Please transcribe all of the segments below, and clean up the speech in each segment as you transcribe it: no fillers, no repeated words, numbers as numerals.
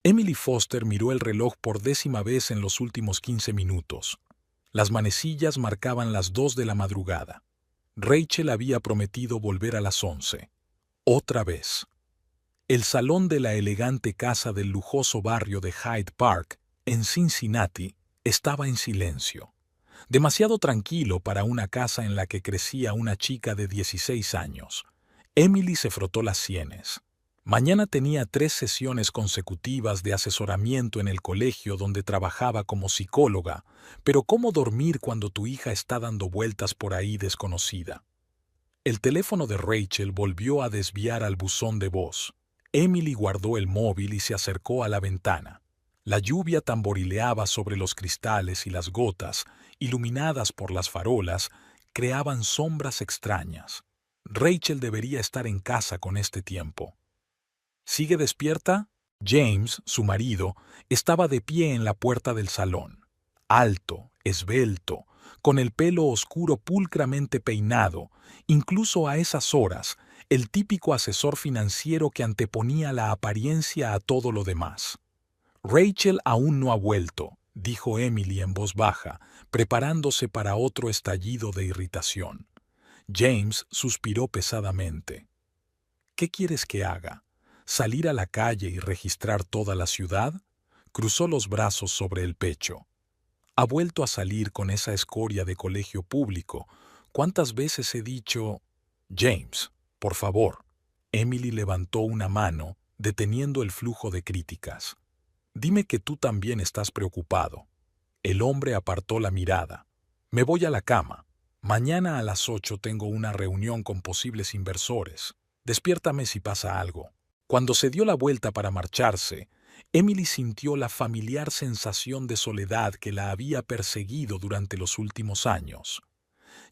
Emily Foster miró el reloj por 10ª vez en los últimos 15 minutos. Las manecillas marcaban las 2 de la madrugada. Rachel había prometido volver a las 11. Otra vez. El salón de la elegante casa del lujoso barrio de Hyde Park, en Cincinnati, estaba en silencio. Demasiado tranquilo para una casa en la que crecía una chica de 16 años. Emily se frotó las sienes. Mañana tenía 3 sesiones consecutivas de asesoramiento en el colegio donde trabajaba como psicóloga, pero ¿cómo dormir cuando tu hija está dando vueltas por ahí desconocida? El teléfono de Rachel volvió a desviar al buzón de voz. Emily guardó el móvil y se acercó a la ventana. La lluvia tamborileaba sobre los cristales y las gotas, iluminadas por las farolas, creaban sombras extrañas. Rachel debería estar en casa con este tiempo. ¿Sigue despierta? James, su marido, estaba de pie en la puerta del salón. Alto, esbelto, con el pelo oscuro pulcramente peinado, incluso a esas horas, el típico asesor financiero que anteponía la apariencia a todo lo demás. Rachel aún no ha vuelto, dijo Emily en voz baja, preparándose para otro estallido de irritación. James suspiró pesadamente. ¿Qué quieres que haga? ¿Salir a la calle y registrar toda la ciudad? Cruzó los brazos sobre el pecho. Ha vuelto a salir con esa escoria de colegio público. ¿Cuántas veces he dicho... James, por favor. Emily levantó una mano, deteniendo el flujo de críticas. Dime que tú también estás preocupado. El hombre apartó la mirada. Me voy a la cama. Mañana a las 8 tengo una reunión con posibles inversores. Despiértame si pasa algo. Cuando se dio la vuelta para marcharse, Emily sintió la familiar sensación de soledad que la había perseguido durante los últimos años.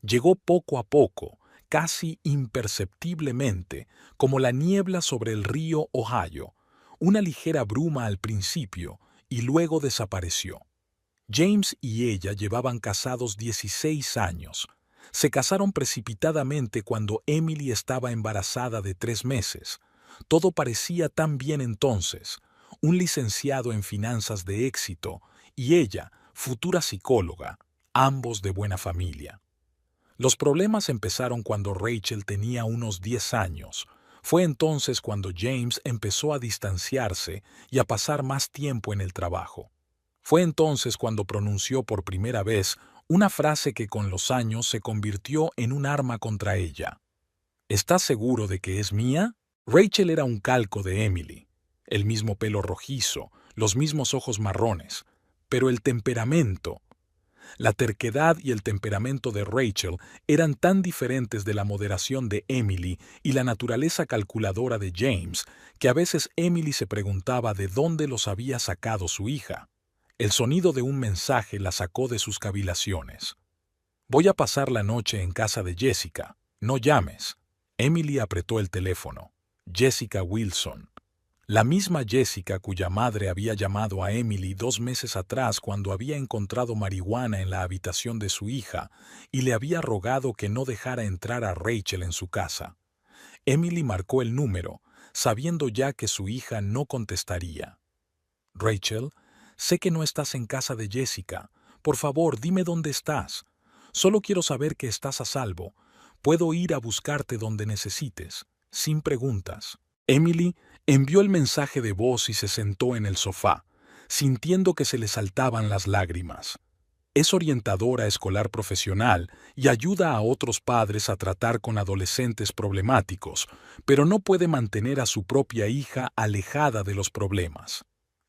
Llegó poco a poco, casi imperceptiblemente, como la niebla sobre el río Ohio, una ligera bruma al principio y luego desapareció. James y ella llevaban casados 16 años. Se casaron precipitadamente cuando Emily estaba embarazada de 3 meses. Todo parecía tan bien entonces, un licenciado en finanzas de éxito y ella, futura psicóloga, ambos de buena familia. Los problemas empezaron cuando Rachel tenía unos 10 años. Fue entonces cuando James empezó a distanciarse y a pasar más tiempo en el trabajo. Fue entonces cuando pronunció por primera vez una frase que con los años se convirtió en un arma contra ella. ¿Estás seguro de que es mía? Rachel era un calco de Emily. El mismo pelo rojizo, los mismos ojos marrones. Pero el temperamento... La terquedad y el temperamento de Rachel eran tan diferentes de la moderación de Emily y la naturaleza calculadora de James que a veces Emily se preguntaba de dónde los había sacado su hija. El sonido de un mensaje la sacó de sus cavilaciones. Voy a pasar la noche en casa de Jessica. No llames. Emily apretó el teléfono. Jessica Wilson. La misma Jessica cuya madre había llamado a Emily 2 meses atrás cuando había encontrado marihuana en la habitación de su hija y le había rogado que no dejara entrar a Rachel en su casa. Emily marcó el número, sabiendo ya que su hija no contestaría. Rachel, sé que no estás en casa de Jessica. Por favor, dime dónde estás. Solo quiero saber que estás a salvo. Puedo ir a buscarte donde necesites, sin preguntas. Emily envió el mensaje de voz y se sentó en el sofá, sintiendo que se le saltaban las lágrimas. Es orientadora escolar profesional y ayuda a otros padres a tratar con adolescentes problemáticos, pero no puede mantener a su propia hija alejada de los problemas.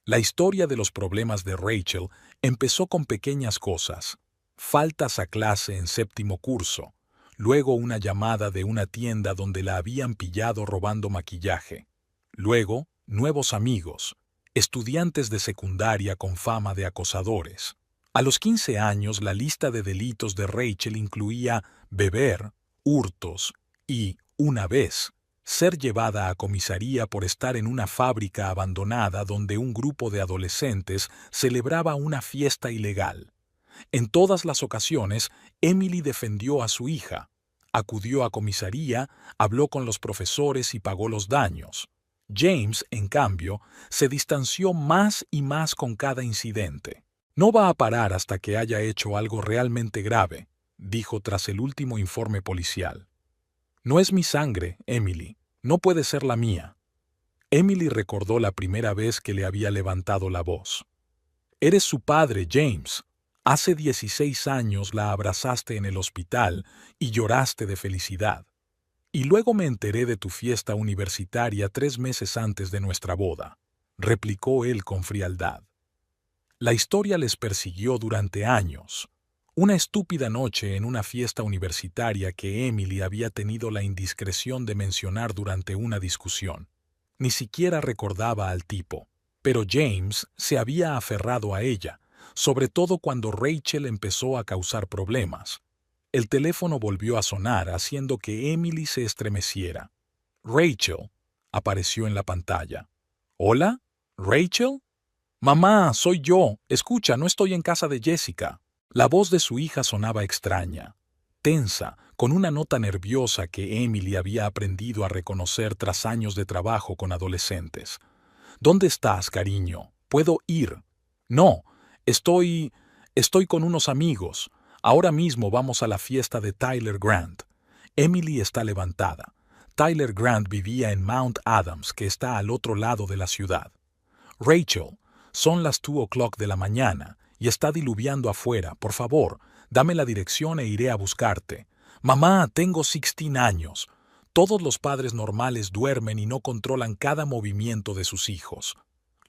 La historia de los problemas de Rachel empezó con pequeñas cosas: faltas a clase en 7º curso, luego una llamada de una tienda donde la habían pillado robando maquillaje, luego nuevos amigos, estudiantes de secundaria con fama de acosadores. A los 15 años la lista de delitos de Rachel incluía beber, hurtos y, una vez, ser llevada a comisaría por estar en una fábrica abandonada donde un grupo de adolescentes celebraba una fiesta ilegal. En todas las ocasiones, Emily defendió a su hija, acudió a comisaría, habló con los profesores y pagó los daños. James, en cambio, se distanció más y más con cada incidente. No va a parar hasta que haya hecho algo realmente grave, dijo tras el último informe policial. No es mi sangre, Emily. No puede ser la mía. Emily recordó la primera vez que le había levantado la voz. Eres su padre, James. Hace 16 años la abrazaste en el hospital y lloraste de felicidad. Y luego me enteré de tu fiesta universitaria 3 meses antes de nuestra boda, replicó él con frialdad. La historia les persiguió durante años. Una estúpida noche en una fiesta universitaria que Emily había tenido la indiscreción de mencionar durante una discusión. Ni siquiera recordaba al tipo, pero James se había aferrado a ella, sobre todo cuando Rachel empezó a causar problemas. El teléfono volvió a sonar, haciendo que Emily se estremeciera. Rachel apareció en la pantalla. ¿Hola? ¿Rachel? Mamá, soy yo. Escucha, no estoy en casa de Jessica. La voz de su hija sonaba extraña, tensa, con una nota nerviosa que Emily había aprendido a reconocer tras años de trabajo con adolescentes. ¿Dónde estás, cariño? ¿Puedo ir? No, estoy con unos amigos. Ahora mismo vamos a la fiesta de Tyler Grant. Emily está levantada. Tyler Grant vivía en Mount Adams, que está al otro lado de la ciudad. Rachel, son las 2:00 de la mañana y está diluviando afuera. Por favor, dame la dirección e iré a buscarte. Mamá, tengo 16 años. Todos los padres normales duermen y no controlan cada movimiento de sus hijos.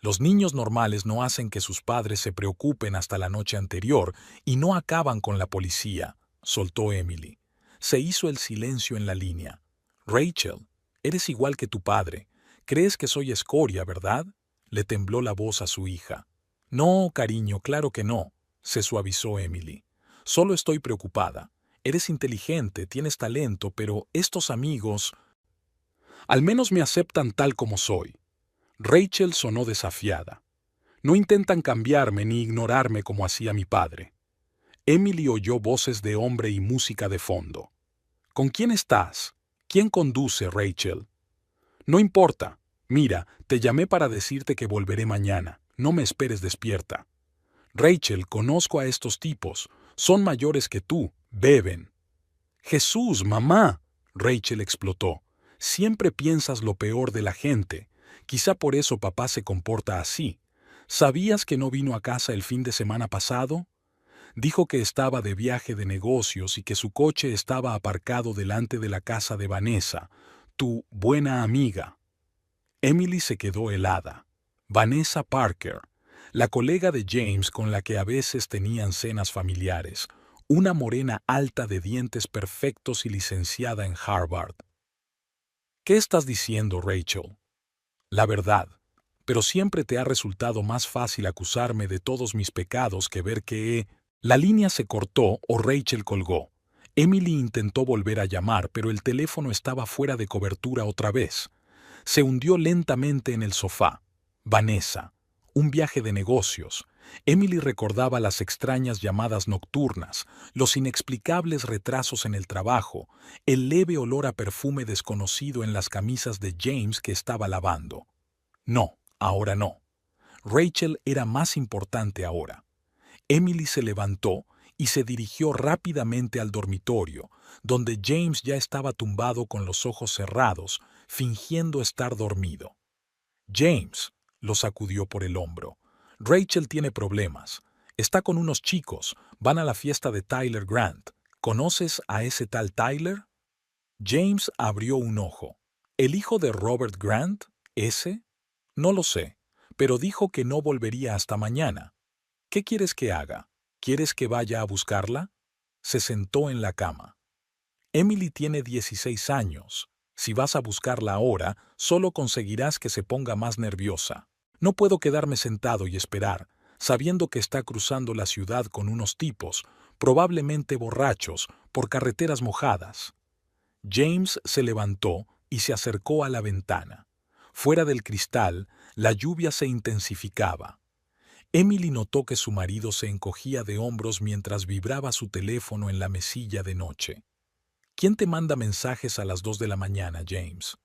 Los niños normales no hacen que sus padres se preocupen hasta la noche anterior y no acaban con la policía, soltó Emily. Se hizo el silencio en la línea. Rachel, eres igual que tu padre. Crees que soy escoria, ¿verdad? Le tembló la voz a su hija. No, cariño, claro que no, se suavizó Emily. Solo estoy preocupada. Eres inteligente, tienes talento, pero estos amigos al menos me aceptan tal como soy. Rachel sonó desafiada. No intentan cambiarme ni ignorarme como hacía mi padre. Emily oyó voces de hombre y música de fondo. ¿Con quién estás? ¿Quién conduce, Rachel? No importa. Mira, te llamé para decirte que volveré mañana. No me esperes despierta. Rachel, conozco a estos tipos. Son mayores que tú. Beben. Jesús, mamá. Rachel explotó. Siempre piensas lo peor de la gente. Quizá por eso papá se comporta así. ¿Sabías que no vino a casa el fin de semana pasado? Dijo que estaba de viaje de negocios y que su coche estaba aparcado delante de la casa de Vanessa, tu buena amiga. Emily se quedó helada. Vanessa Parker, la colega de James con la que a veces tenían cenas familiares, una morena alta de dientes perfectos y licenciada en Harvard. ¿Qué estás diciendo, Rachel? La verdad, pero siempre te ha resultado más fácil acusarme de todos mis pecados que ver que he... La línea se cortó o Rachel colgó. Emily intentó volver a llamar, pero el teléfono estaba fuera de cobertura otra vez. Se hundió lentamente en el sofá. Vanessa. Un viaje de negocios. Emily recordaba las extrañas llamadas nocturnas, los inexplicables retrasos en el trabajo, el leve olor a perfume desconocido en las camisas de James que estaba lavando. No, ahora no. Rachel era más importante ahora. Emily se levantó y se dirigió rápidamente al dormitorio, donde James ya estaba tumbado con los ojos cerrados, fingiendo estar dormido. James, lo sacudió por el hombro. Rachel tiene problemas. Está con unos chicos. Van a la fiesta de Tyler Grant. ¿Conoces a ese tal Tyler? James abrió un ojo. ¿El hijo de Robert Grant? ¿Ese? No lo sé, pero dijo que no volvería hasta mañana. ¿Qué quieres que haga? ¿Quieres que vaya a buscarla? Se sentó en la cama. Emily tiene 16 años. Si vas a buscarla ahora, solo conseguirás que se ponga más nerviosa. No puedo quedarme sentado y esperar, sabiendo que está cruzando la ciudad con unos tipos, probablemente borrachos, por carreteras mojadas. James se levantó y se acercó a la ventana. Fuera del cristal, la lluvia se intensificaba. Emily notó que su marido se encogía de hombros mientras vibraba su teléfono en la mesilla de noche. ¿Quién te manda mensajes a las 2 de la mañana, James?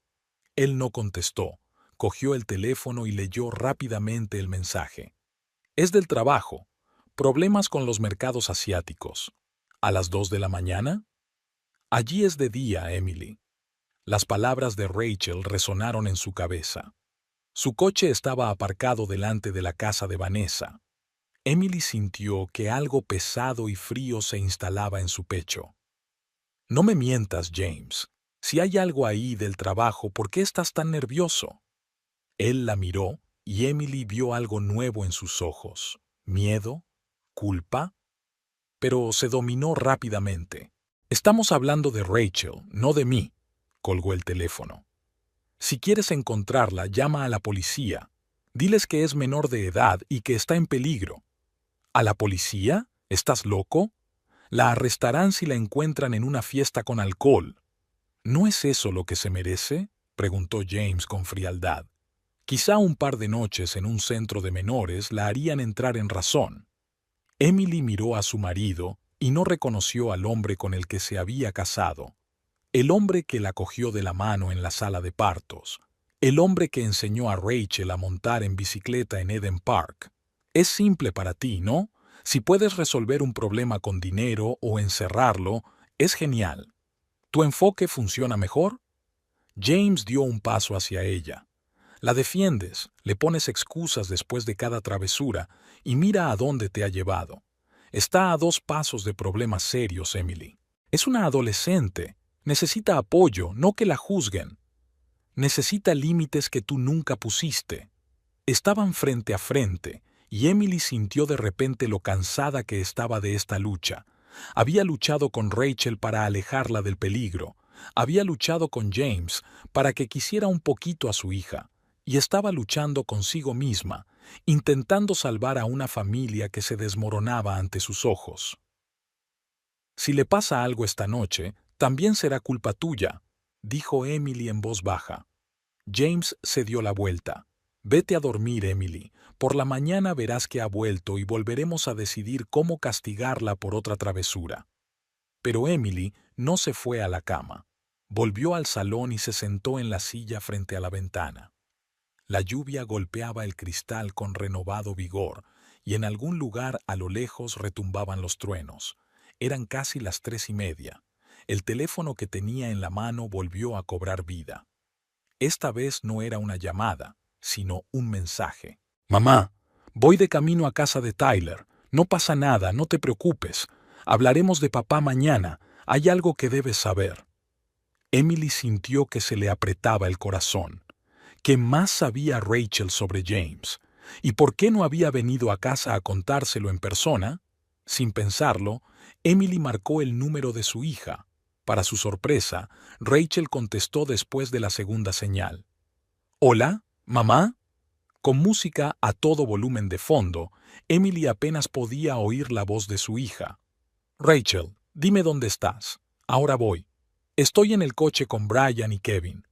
Él no contestó. cogió el teléfono y leyó rápidamente el mensaje. Es del trabajo. Problemas con los mercados asiáticos. ¿A las 2 de la mañana? Allí es de día, Emily. Las palabras de Rachel resonaron en su cabeza. Su coche estaba aparcado delante de la casa de Vanessa. Emily sintió que algo pesado y frío se instalaba en su pecho. No me mientas, James. Si hay algo ahí del trabajo, ¿por qué estás tan nervioso? Él la miró y Emily vio algo nuevo en sus ojos. ¿Miedo? ¿Culpa? Pero se dominó rápidamente. Estamos hablando de Rachel, no de mí, colgó el teléfono. Si quieres encontrarla, llama a la policía. Diles que es menor de edad y que está en peligro. ¿A la policía? ¿Estás loco? La arrestarán si la encuentran en una fiesta con alcohol. ¿No es eso lo que se merece?, preguntó James con frialdad. Quizá un par de noches en un centro de menores la harían entrar en razón. Emily miró a su marido y no reconoció al hombre con el que se había casado. El hombre que la cogió de la mano en la sala de partos. El hombre que enseñó a Rachel a montar en bicicleta en Eden Park. Es simple para ti, ¿no? Si puedes resolver un problema con dinero o encerrarlo, es genial. ¿Tu enfoque funciona mejor? James dio un paso hacia ella. La defiendes, le pones excusas después de cada travesura y mira a dónde te ha llevado. Está a 2 pasos de problemas serios, Emily. Es una adolescente. Necesita apoyo, no que la juzguen. Necesita límites que tú nunca pusiste. Estaban frente a frente, y Emily sintió de repente lo cansada que estaba de esta lucha. Había luchado con Rachel para alejarla del peligro. Había luchado con James para que quisiera un poquito a su hija. Y estaba luchando consigo misma, intentando salvar a una familia que se desmoronaba ante sus ojos. Si le pasa algo esta noche, también será culpa tuya, dijo Emily en voz baja. James se dio la vuelta. Vete a dormir, Emily. Por la mañana verás que ha vuelto y volveremos a decidir cómo castigarla por otra travesura. Pero Emily no se fue a la cama. Volvió al salón y se sentó en la silla frente a la ventana. La lluvia golpeaba el cristal con renovado vigor, y en algún lugar a lo lejos retumbaban los truenos. Eran casi las 3:30. El teléfono que tenía en la mano volvió a cobrar vida. Esta vez no era una llamada, sino un mensaje. Mamá, voy de camino a casa de Tyler. No pasa nada, no te preocupes. Hablaremos de papá mañana. Hay algo que debes saber. Emily sintió que se le apretaba el corazón. ¿Qué más sabía Rachel sobre James? ¿Y por qué no había venido a casa a contárselo en persona? Sin pensarlo, Emily marcó el número de su hija. Para su sorpresa, Rachel contestó después de la segunda señal. «¿Hola, mamá?» Con música a todo volumen de fondo, Emily apenas podía oír la voz de su hija. «Rachel, dime dónde estás. Ahora voy. Estoy en el coche con Brian y Kevin.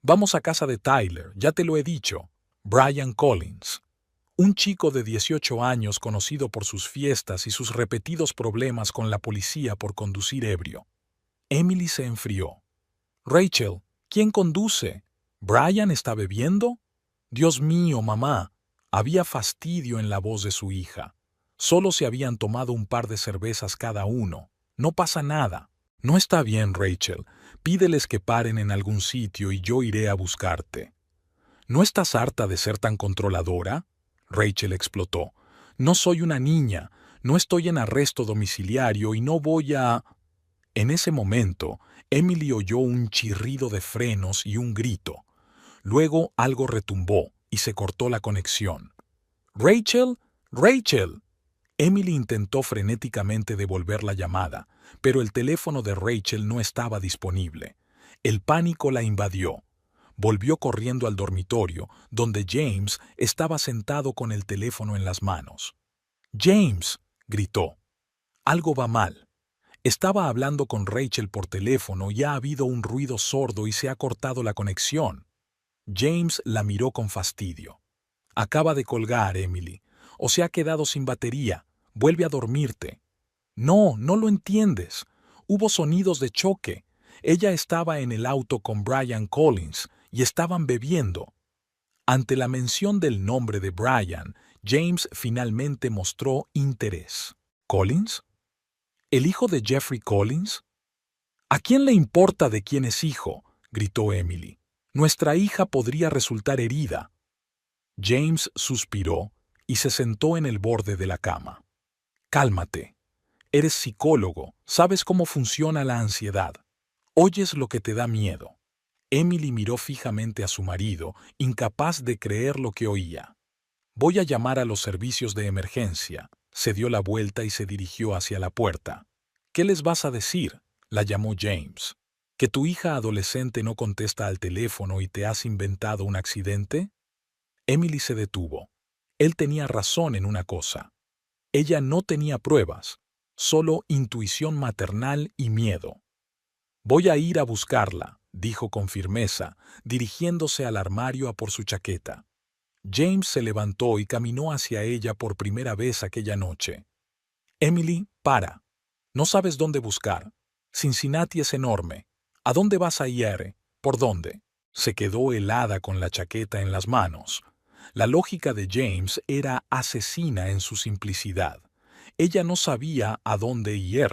Vamos a casa de Tyler, ya te lo he dicho. Brian Collins. Un chico de 18 años conocido por sus fiestas y sus repetidos problemas con la policía por conducir ebrio». Emily se enfrió. «Rachel, ¿quién conduce? ¿Brian está bebiendo?» «Dios mío, mamá». Había fastidio en la voz de su hija. Solo se habían tomado un par de cervezas cada uno. No pasa nada. «No está bien, Rachel. Pídeles que paren en algún sitio y yo iré a buscarte». «¿No estás harta de ser tan controladora?», Rachel explotó. «No soy una niña. No estoy en arresto domiciliario y no voy a...» En ese momento, Emily oyó un chirrido de frenos y un grito. Luego algo retumbó y se cortó la conexión. «¡Rachel! ¡Rachel!». Emily intentó frenéticamente devolver la llamada, pero el teléfono de Rachel no estaba disponible. El pánico la invadió. Volvió corriendo al dormitorio, donde James estaba sentado con el teléfono en las manos. «¡James!», gritó. «Algo va mal». Estaba hablando con Rachel por teléfono y ha habido un ruido sordo y se ha cortado la conexión. James la miró con fastidio. «Acaba de colgar, Emily. O se ha quedado sin batería. Vuelve a dormirte». «No, no lo entiendes. Hubo sonidos de choque. Ella estaba en el auto con Brian Collins y estaban bebiendo». Ante la mención del nombre de Brian, James finalmente mostró interés. ¿Collins? ¿El hijo de Jeffrey Collins? ¿A quién le importa de quién es hijo?, gritó Emily. Nuestra hija podría resultar herida. James suspiró y se sentó en el borde de la cama. Cálmate. Eres psicólogo, sabes cómo funciona la ansiedad. Oyes lo que te da miedo. Emily miró fijamente a su marido, incapaz de creer lo que oía. Voy a llamar a los servicios de emergencia. Se dio la vuelta y se dirigió hacia la puerta. ¿Qué les vas a decir?, la llamó James. ¿Que tu hija adolescente no contesta al teléfono y te has inventado un accidente? Emily se detuvo. Él tenía razón en una cosa. Ella no tenía pruebas, solo intuición maternal y miedo. Voy a ir a buscarla, dijo con firmeza, dirigiéndose al armario a por su chaqueta. James se levantó y caminó hacia ella por primera vez aquella noche. Emily, para. No sabes dónde buscar. Cincinnati es enorme. ¿A dónde vas a ir? ¿Por dónde? Se quedó helada con la chaqueta en las manos. La lógica de James era asesina en su simplicidad. Ella no sabía a dónde ir.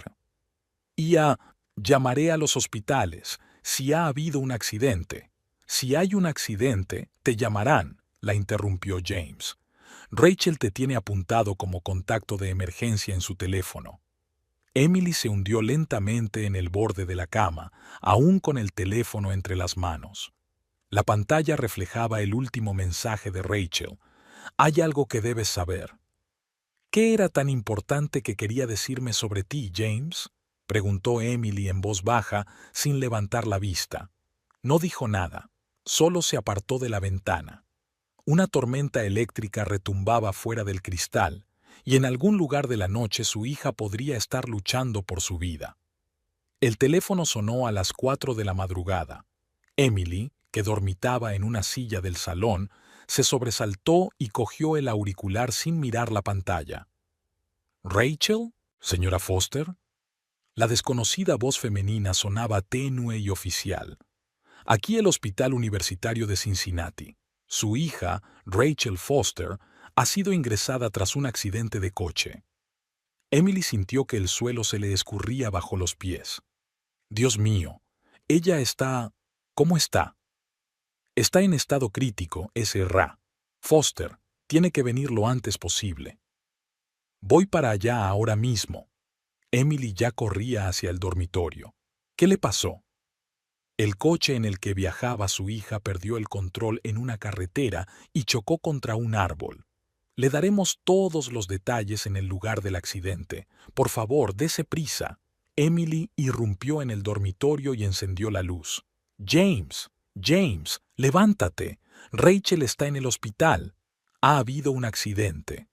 Llamaré a los hospitales si ha habido un accidente. Si hay un accidente, te llamarán, la interrumpió James. Rachel te tiene apuntado como contacto de emergencia en su teléfono. Emily se hundió lentamente en el borde de la cama, aún con el teléfono entre las manos. La pantalla reflejaba el último mensaje de Rachel. Hay algo que debes saber. ¿Qué era tan importante que quería decirme sobre ti, James?, preguntó Emily en voz baja, sin levantar la vista. No dijo nada, solo se apartó de la ventana. Una tormenta eléctrica retumbaba fuera del cristal, y en algún lugar de la noche su hija podría estar luchando por su vida. El teléfono sonó a las 4 de la madrugada. Emily, que dormitaba en una silla del salón, se sobresaltó y cogió el auricular sin mirar la pantalla. ¿Rachel? ¿Señora Foster? La desconocida voz femenina sonaba tenue y oficial. Aquí el Hospital Universitario de Cincinnati. Su hija, Rachel Foster, ha sido ingresada tras un accidente de coche. Emily sintió que el suelo se le escurría bajo los pies. Dios mío, ella está... ¿Cómo está? Está en estado crítico, S.R.A. Foster, tiene que venir lo antes posible. Voy para allá ahora mismo. Emily ya corría hacia el dormitorio. ¿Qué le pasó? El coche en el que viajaba su hija perdió el control en una carretera y chocó contra un árbol. Le daremos todos los detalles en el lugar del accidente. Por favor, dése prisa. Emily irrumpió en el dormitorio y encendió la luz. James, James, levántate. Rachel está en el hospital. Ha habido un accidente.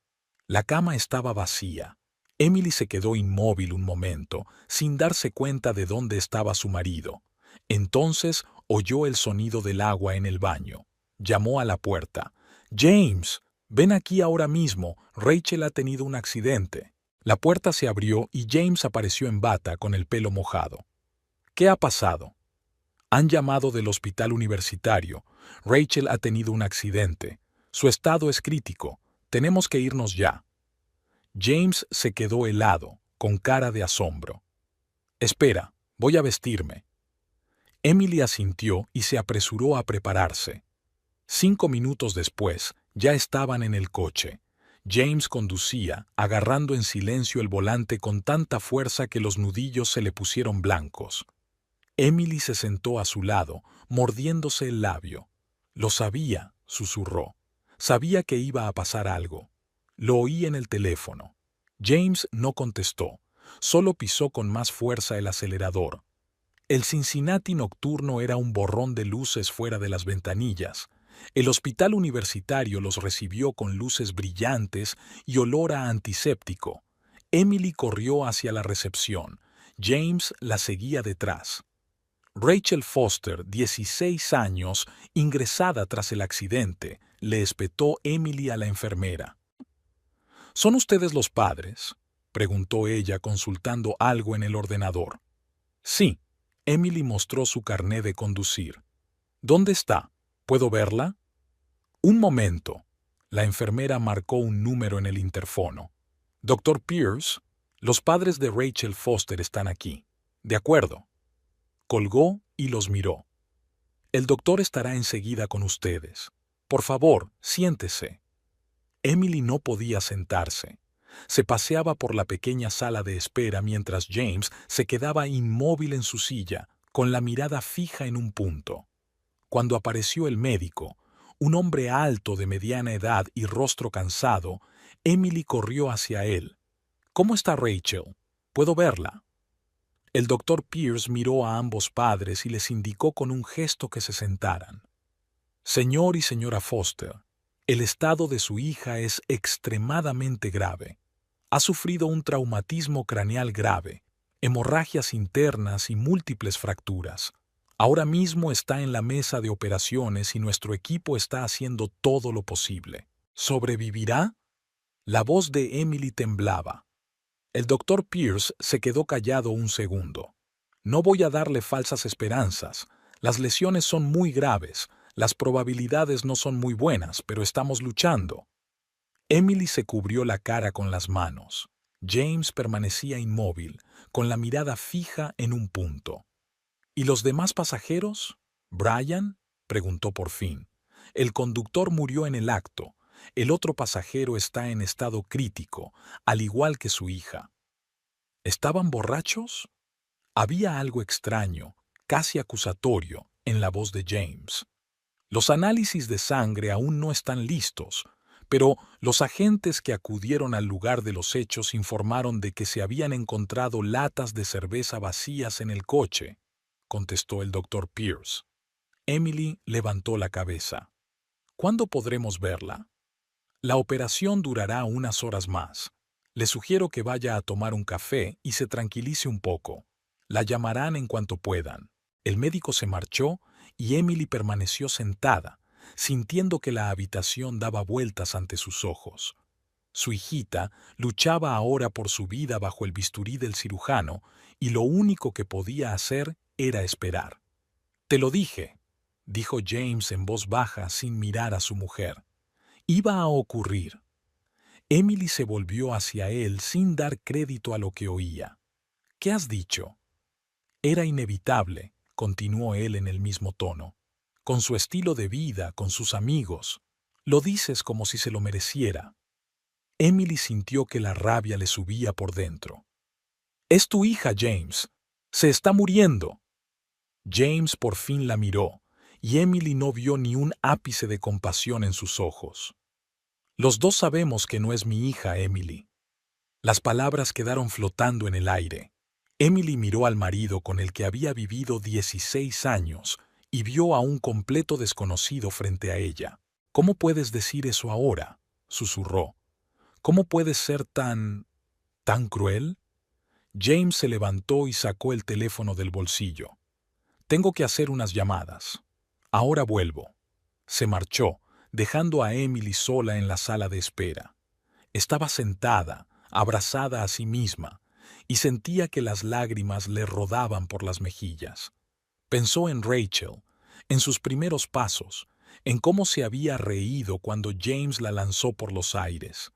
La cama estaba vacía. Emily se quedó inmóvil un momento, sin darse cuenta de dónde estaba su marido. Entonces oyó el sonido del agua en el baño. Llamó a la puerta. «James, ven aquí ahora mismo. Rachel ha tenido un accidente». La puerta se abrió y James apareció en bata con el pelo mojado. «¿Qué ha pasado?» «Han llamado del hospital universitario. Rachel ha tenido un accidente. Su estado es crítico. Tenemos que irnos ya». James se quedó helado, con cara de asombro. «Espera, voy a vestirme». Emily asintió y se apresuró a prepararse. 5 minutos después, ya estaban en el coche. James conducía, agarrando en silencio el volante con tanta fuerza que los nudillos se le pusieron blancos. Emily se sentó a su lado, mordiéndose el labio. «Lo sabía», susurró. «Sabía que iba a pasar algo». Lo oí en el teléfono. James no contestó, solo pisó con más fuerza el acelerador. El Cincinnati nocturno era un borrón de luces fuera de las ventanillas. El hospital universitario los recibió con luces brillantes y olor a antiséptico. Emily corrió hacia la recepción. James la seguía detrás. Rachel Foster, 16 años, ingresada tras el accidente, le espetó Emily a la enfermera. ¿Son ustedes los padres?, preguntó ella consultando algo en el ordenador. Sí. Emily mostró su carné de conducir. ¿Dónde está? ¿Puedo verla? Un momento. La enfermera marcó un número en el interfono. Doctor Pierce, los padres de Rachel Foster están aquí. De acuerdo. Colgó y los miró. El doctor estará enseguida con ustedes. Por favor, siéntese. Emily no podía sentarse. Se paseaba por la pequeña sala de espera mientras James se quedaba inmóvil en su silla, con la mirada fija en un punto. Cuando apareció el médico, un hombre alto de mediana edad y rostro cansado, Emily corrió hacia él. ¿Cómo está Rachel? ¿Puedo verla? El doctor Pierce miró a ambos padres y les indicó con un gesto que se sentaran. Señor y señora Foster, el estado de su hija es extremadamente grave. Ha sufrido un traumatismo craneal grave, hemorragias internas y múltiples fracturas. Ahora mismo está en la mesa de operaciones y nuestro equipo está haciendo todo lo posible. ¿Sobrevivirá? La voz de Emily temblaba. El doctor Pierce se quedó callado un segundo. No voy a darle falsas esperanzas. Las lesiones son muy graves. Las probabilidades no son muy buenas, pero estamos luchando. Emily se cubrió la cara con las manos. James permanecía inmóvil, con la mirada fija en un punto. ¿Y los demás pasajeros? ¿Brian? Preguntó por fin. El conductor murió en el acto. El otro pasajero está en estado crítico, al igual que su hija. ¿Estaban borrachos? Había algo extraño, casi acusatorio, en la voz de James. Los análisis de sangre aún no están listos, pero los agentes que acudieron al lugar de los hechos informaron de que se habían encontrado latas de cerveza vacías en el coche, contestó el doctor Pierce. Emily levantó la cabeza. ¿Cuándo podremos verla? La operación durará unas horas más. Le sugiero que vaya a tomar un café y se tranquilice un poco. La llamarán en cuanto puedan. El médico se marchó y Emily permaneció sentada, sintiendo que la habitación daba vueltas ante sus ojos. Su hijita luchaba ahora por su vida bajo el bisturí del cirujano y lo único que podía hacer era esperar. «Te lo dije», dijo James en voz baja sin mirar a su mujer. Iba a ocurrir. Emily se volvió hacia él sin dar crédito a lo que oía. «¿Qué has dicho?» Era inevitable, continuó él en el mismo tono. Con su estilo de vida, con sus amigos. Lo dices como si se lo mereciera. Emily sintió que la rabia le subía por dentro. «Es tu hija, James. Se está muriendo». James por fin la miró, y Emily no vio ni un ápice de compasión en sus ojos. «Los dos sabemos que no es mi hija, Emily». Las palabras quedaron flotando en el aire. Emily miró al marido con el que había vivido 16 años y vio a un completo desconocido frente a ella. «¿Cómo puedes decir eso ahora?», susurró. «¿Cómo puedes ser tan cruel?» James se levantó y sacó el teléfono del bolsillo. «Tengo que hacer unas llamadas. Ahora vuelvo». Se marchó, dejando a Emily sola en la sala de espera. Estaba sentada, abrazada a sí misma, y sentía que las lágrimas le rodaban por las mejillas. Pensó en Rachel, en sus primeros pasos, en cómo se había reído cuando James la lanzó por los aires,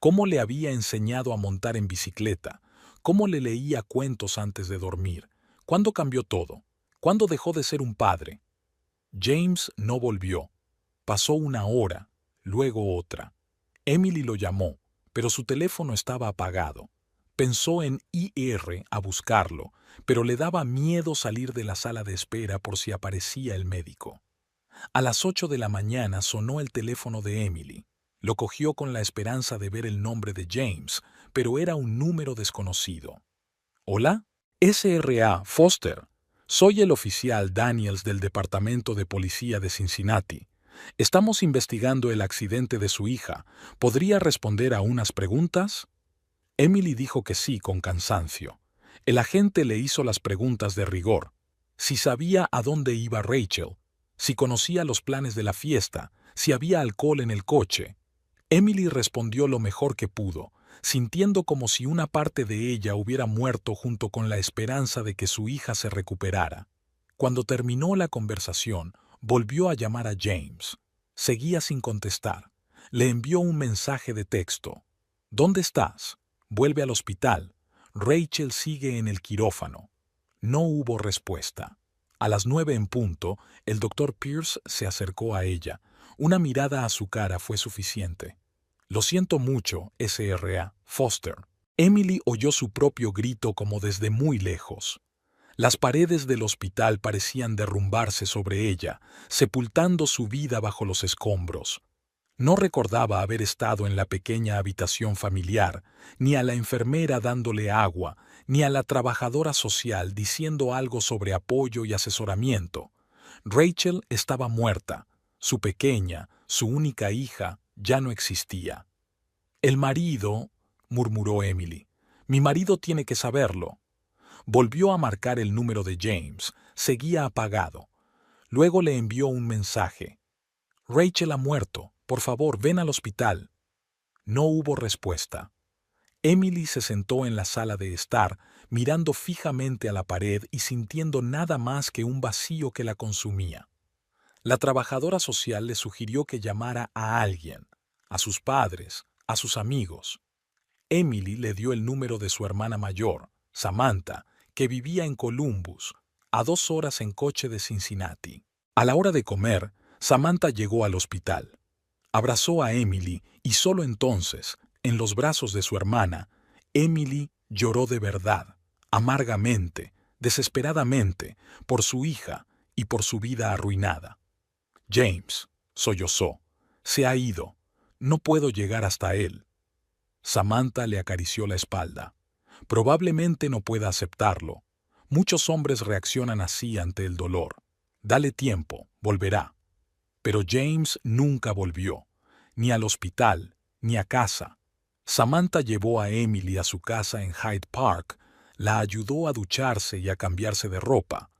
cómo le había enseñado a montar en bicicleta, cómo le leía cuentos antes de dormir, cuándo cambió todo, cuándo dejó de ser un padre. James no volvió. Pasó una hora, luego otra. Emily lo llamó, pero su teléfono estaba apagado. Pensó en ir a buscarlo, pero le daba miedo salir de la sala de espera por si aparecía el médico. A las 8 de la mañana sonó el teléfono de Emily. Lo cogió con la esperanza de ver el nombre de James, pero era un número desconocido. «¿Hola? SRA, Foster. Soy el oficial Daniels del Departamento de Policía de Cincinnati. Estamos investigando el accidente de su hija. ¿Podría responder a unas preguntas?» Emily dijo que sí con cansancio. El agente le hizo las preguntas de rigor. Si sabía a dónde iba Rachel, si conocía los planes de la fiesta, si había alcohol en el coche. Emily respondió lo mejor que pudo, sintiendo como si una parte de ella hubiera muerto junto con la esperanza de que su hija se recuperara. Cuando terminó la conversación, volvió a llamar a James. Seguía sin contestar. Le envió un mensaje de texto. ¿Dónde estás? Vuelve al hospital. Rachel sigue en el quirófano. No hubo respuesta. A las 9 en punto, el doctor Pierce se acercó a ella. Una mirada a su cara fue suficiente. Lo siento mucho, Sra. Foster. Emily oyó su propio grito como desde muy lejos. Las paredes del hospital parecían derrumbarse sobre ella, sepultando su vida bajo los escombros. No recordaba haber estado en la pequeña habitación familiar, ni a la enfermera dándole agua, ni a la trabajadora social diciendo algo sobre apoyo y asesoramiento. Rachel estaba muerta. Su pequeña, su única hija, ya no existía. «El marido», murmuró Emily. «Mi marido tiene que saberlo». Volvió a marcar el número de James. Seguía apagado. Luego le envió un mensaje. «Rachel ha muerto. Por favor, ven al hospital». No hubo respuesta. Emily se sentó en la sala de estar, mirando fijamente a la pared y sintiendo nada más que un vacío que la consumía. La trabajadora social le sugirió que llamara a alguien, a sus padres, a sus amigos. Emily le dio el número de su hermana mayor, Samantha, que vivía en Columbus, a 2 horas en coche de Cincinnati. A la hora de comer, Samantha llegó al hospital. Abrazó a Emily y solo entonces, en los brazos de su hermana, Emily lloró de verdad, amargamente, desesperadamente, por su hija y por su vida arruinada. «James», sollozó, «se ha ido. No puedo llegar hasta él». Samantha le acarició la espalda. «Probablemente no pueda aceptarlo. Muchos hombres reaccionan así ante el dolor. Dale tiempo, volverá». Pero James nunca volvió, ni al hospital, ni a casa. Samantha llevó a Emily a su casa en Hyde Park, la ayudó a ducharse y a cambiarse de ropa.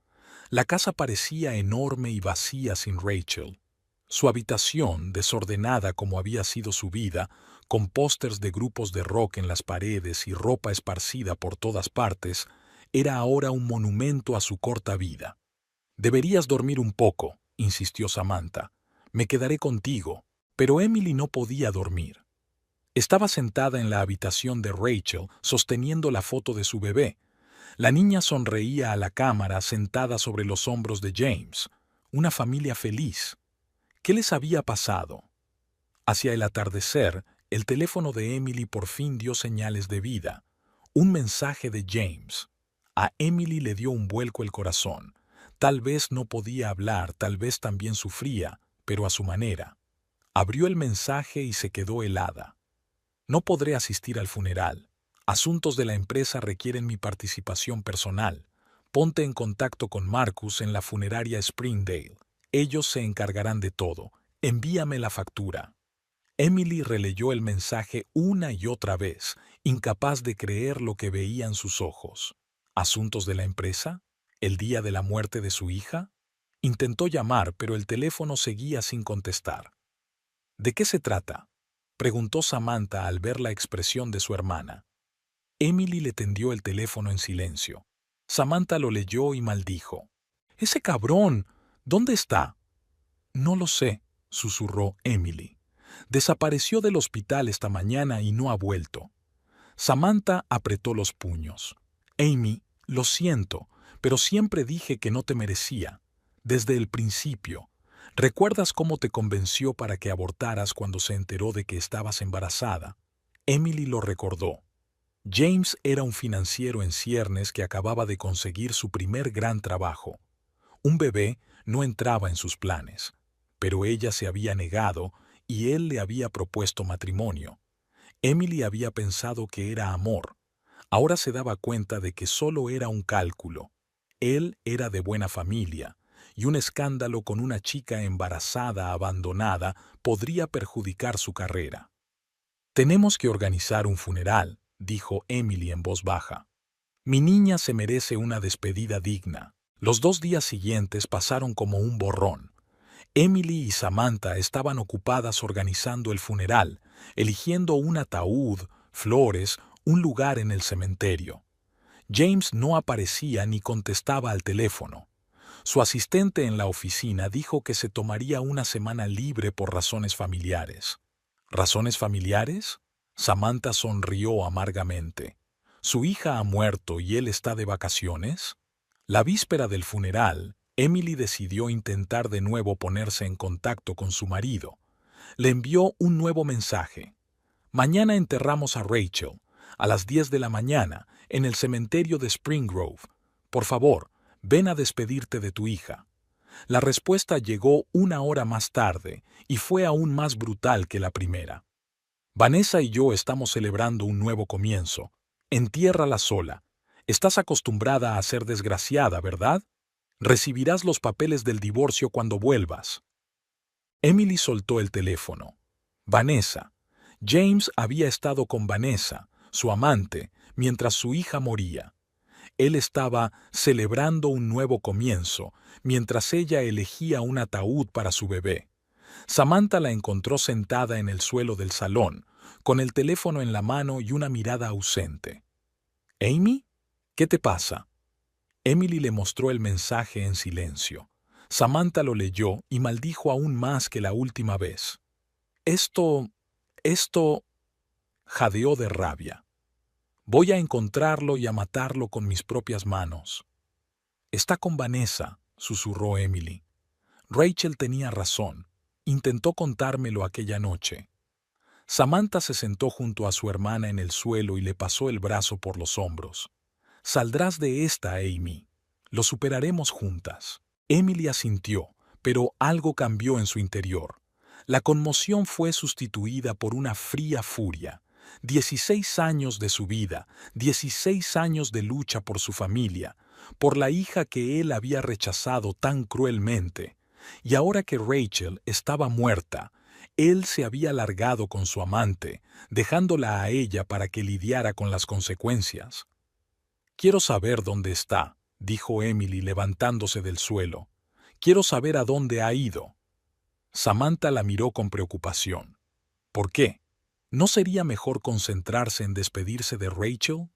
La casa parecía enorme y vacía sin Rachel. Su habitación, desordenada como había sido su vida, con pósters de grupos de rock en las paredes y ropa esparcida por todas partes, era ahora un monumento a su corta vida. «Deberías dormir un poco», insistió Samantha. «Me quedaré contigo». Pero Emily no podía dormir. Estaba sentada en la habitación de Rachel sosteniendo la foto de su bebé. La niña sonreía a la cámara sentada sobre los hombros de James. Una familia feliz. ¿Qué les había pasado? Hacia el atardecer, el teléfono de Emily por fin dio señales de vida. Un mensaje de James. A Emily le dio un vuelco el corazón. Tal vez no podía hablar, tal vez también sufría, pero a su manera. Abrió el mensaje y se quedó helada. «No podré asistir al funeral. Asuntos de la empresa requieren mi participación personal. Ponte en contacto con Marcus en la funeraria Springdale. Ellos se encargarán de todo. Envíame la factura». Emily releyó el mensaje una y otra vez, incapaz de creer lo que veía en sus ojos. ¿Asuntos de la empresa? ¿El día de la muerte de su hija? Intentó llamar, pero el teléfono seguía sin contestar. «¿De qué se trata?», preguntó Samantha al ver la expresión de su hermana. Emily le tendió el teléfono en silencio. Samantha lo leyó y maldijo. «¡Ese cabrón! ¿Dónde está?». «No lo sé», susurró Emily. «Desapareció del hospital esta mañana y no ha vuelto». Samantha apretó los puños. «Amy, lo siento, pero siempre dije que no te merecía. Desde el principio. ¿Recuerdas cómo te convenció para que abortaras cuando se enteró de que estabas embarazada?». Emily lo recordó. James era un financiero en ciernes que acababa de conseguir su primer gran trabajo. Un bebé no entraba en sus planes, pero ella se había negado y él le había propuesto matrimonio. Emily había pensado que era amor. Ahora se daba cuenta de que solo era un cálculo. Él era de buena familia, y un escándalo con una chica embarazada abandonada podría perjudicar su carrera. «Tenemos que organizar un funeral», dijo Emily en voz baja. «Mi niña se merece una despedida digna». Los 2 días siguientes pasaron como un borrón. Emily y Samantha estaban ocupadas organizando el funeral, eligiendo un ataúd, flores, un lugar en el cementerio. James no aparecía ni contestaba al teléfono. Su asistente en la oficina dijo que se tomaría una semana libre por razones familiares. ¿Razones familiares? Samantha sonrió amargamente. ¿Su hija ha muerto y él está de vacaciones? La víspera del funeral, Emily decidió intentar de nuevo ponerse en contacto con su marido. Le envió un nuevo mensaje. Mañana enterramos a Rachel, a las 10 de la mañana, en el cementerio de Spring Grove. Por favor, ven a despedirte de tu hija. La respuesta llegó una hora más tarde y fue aún más brutal que la primera. Vanessa y yo estamos celebrando un nuevo comienzo. Entiérrala sola. Estás acostumbrada a ser desgraciada, ¿verdad? Recibirás los papeles del divorcio cuando vuelvas. Emily soltó el teléfono. Vanessa. James había estado con Vanessa, su amante, mientras su hija moría. Él estaba celebrando un nuevo comienzo, mientras ella elegía un ataúd para su bebé. Samantha la encontró sentada en el suelo del salón, con el teléfono en la mano y una mirada ausente. «¿Amy? ¿Qué te pasa?» Emily le mostró el mensaje en silencio. Samantha lo leyó y maldijo aún más que la última vez. Esto... jadeó de rabia. Voy a encontrarlo y a matarlo con mis propias manos. Está con Vanessa, susurró Emily. Rachel tenía razón. Intentó contármelo aquella noche. Samantha se sentó junto a su hermana en el suelo y le pasó el brazo por los hombros. Saldrás de esta, Amy. Lo superaremos juntas. Emily asintió, pero algo cambió en su interior. La conmoción fue sustituida por una fría furia. 16 años de su vida, 16 años de lucha por su familia, por la hija que él había rechazado tan cruelmente. Y ahora que Rachel estaba muerta, él se había largado con su amante, dejándola a ella para que lidiara con las consecuencias. «Quiero saber dónde está», dijo Emily levantándose del suelo. «Quiero saber a dónde ha ido». Samantha la miró con preocupación. «¿Por qué? ¿No sería mejor concentrarse en despedirse de Rachel?»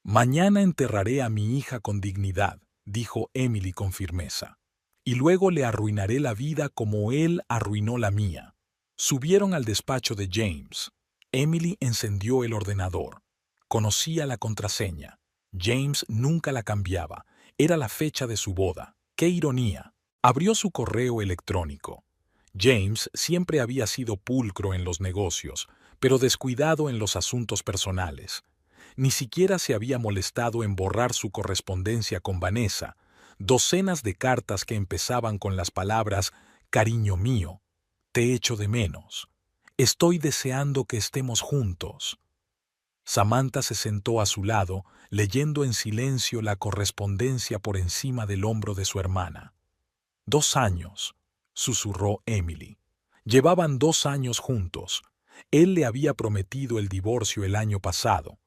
«Mañana enterraré a mi hija con dignidad», dijo Emily con firmeza. «Y luego le arruinaré la vida como él arruinó la mía». Subieron al despacho de James. Emily encendió el ordenador. Conocía la contraseña. James nunca la cambiaba. Era la fecha de su boda. ¡Qué ironía! Abrió su correo electrónico. James siempre había sido pulcro en los negocios, pero descuidado en los asuntos personales. Ni siquiera se había molestado en borrar su correspondencia con Vanessa, docenas de cartas que empezaban con las palabras «Cariño mío», «Te echo de menos», «Estoy deseando que estemos juntos». Samantha se sentó a su lado, leyendo en silencio la correspondencia por encima del hombro de su hermana. 2 años, susurró Emily. Llevaban 2 años juntos. Él le había prometido el divorcio el año pasado.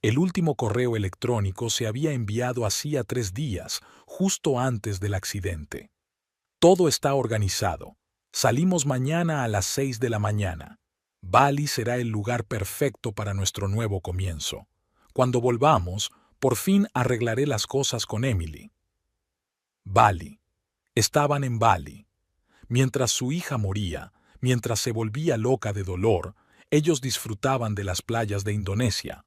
El último correo electrónico se había enviado hacía 3 días, justo antes del accidente. Todo está organizado. Salimos mañana a las 6 de la mañana. Bali será el lugar perfecto para nuestro nuevo comienzo. Cuando volvamos, por fin arreglaré las cosas con Emily. Bali. Estaban en Bali. Mientras su hija moría, mientras se volvía loca de dolor, ellos disfrutaban de las playas de Indonesia.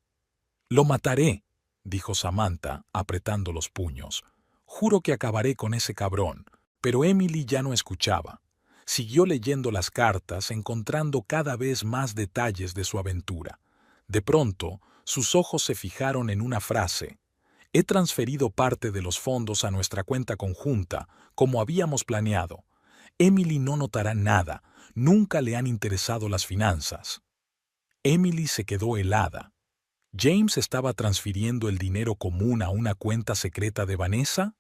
«Lo mataré», dijo Samantha, apretando los puños. «Juro que acabaré con ese cabrón». Pero Emily ya no escuchaba. Siguió leyendo las cartas, encontrando cada vez más detalles de su aventura. De pronto, sus ojos se fijaron en una frase. «He transferido parte de los fondos a nuestra cuenta conjunta, como habíamos planeado. Emily no notará nada, nunca le han interesado las finanzas». Emily se quedó helada. ¿James estaba transfiriendo el dinero común a una cuenta secreta de Vanessa?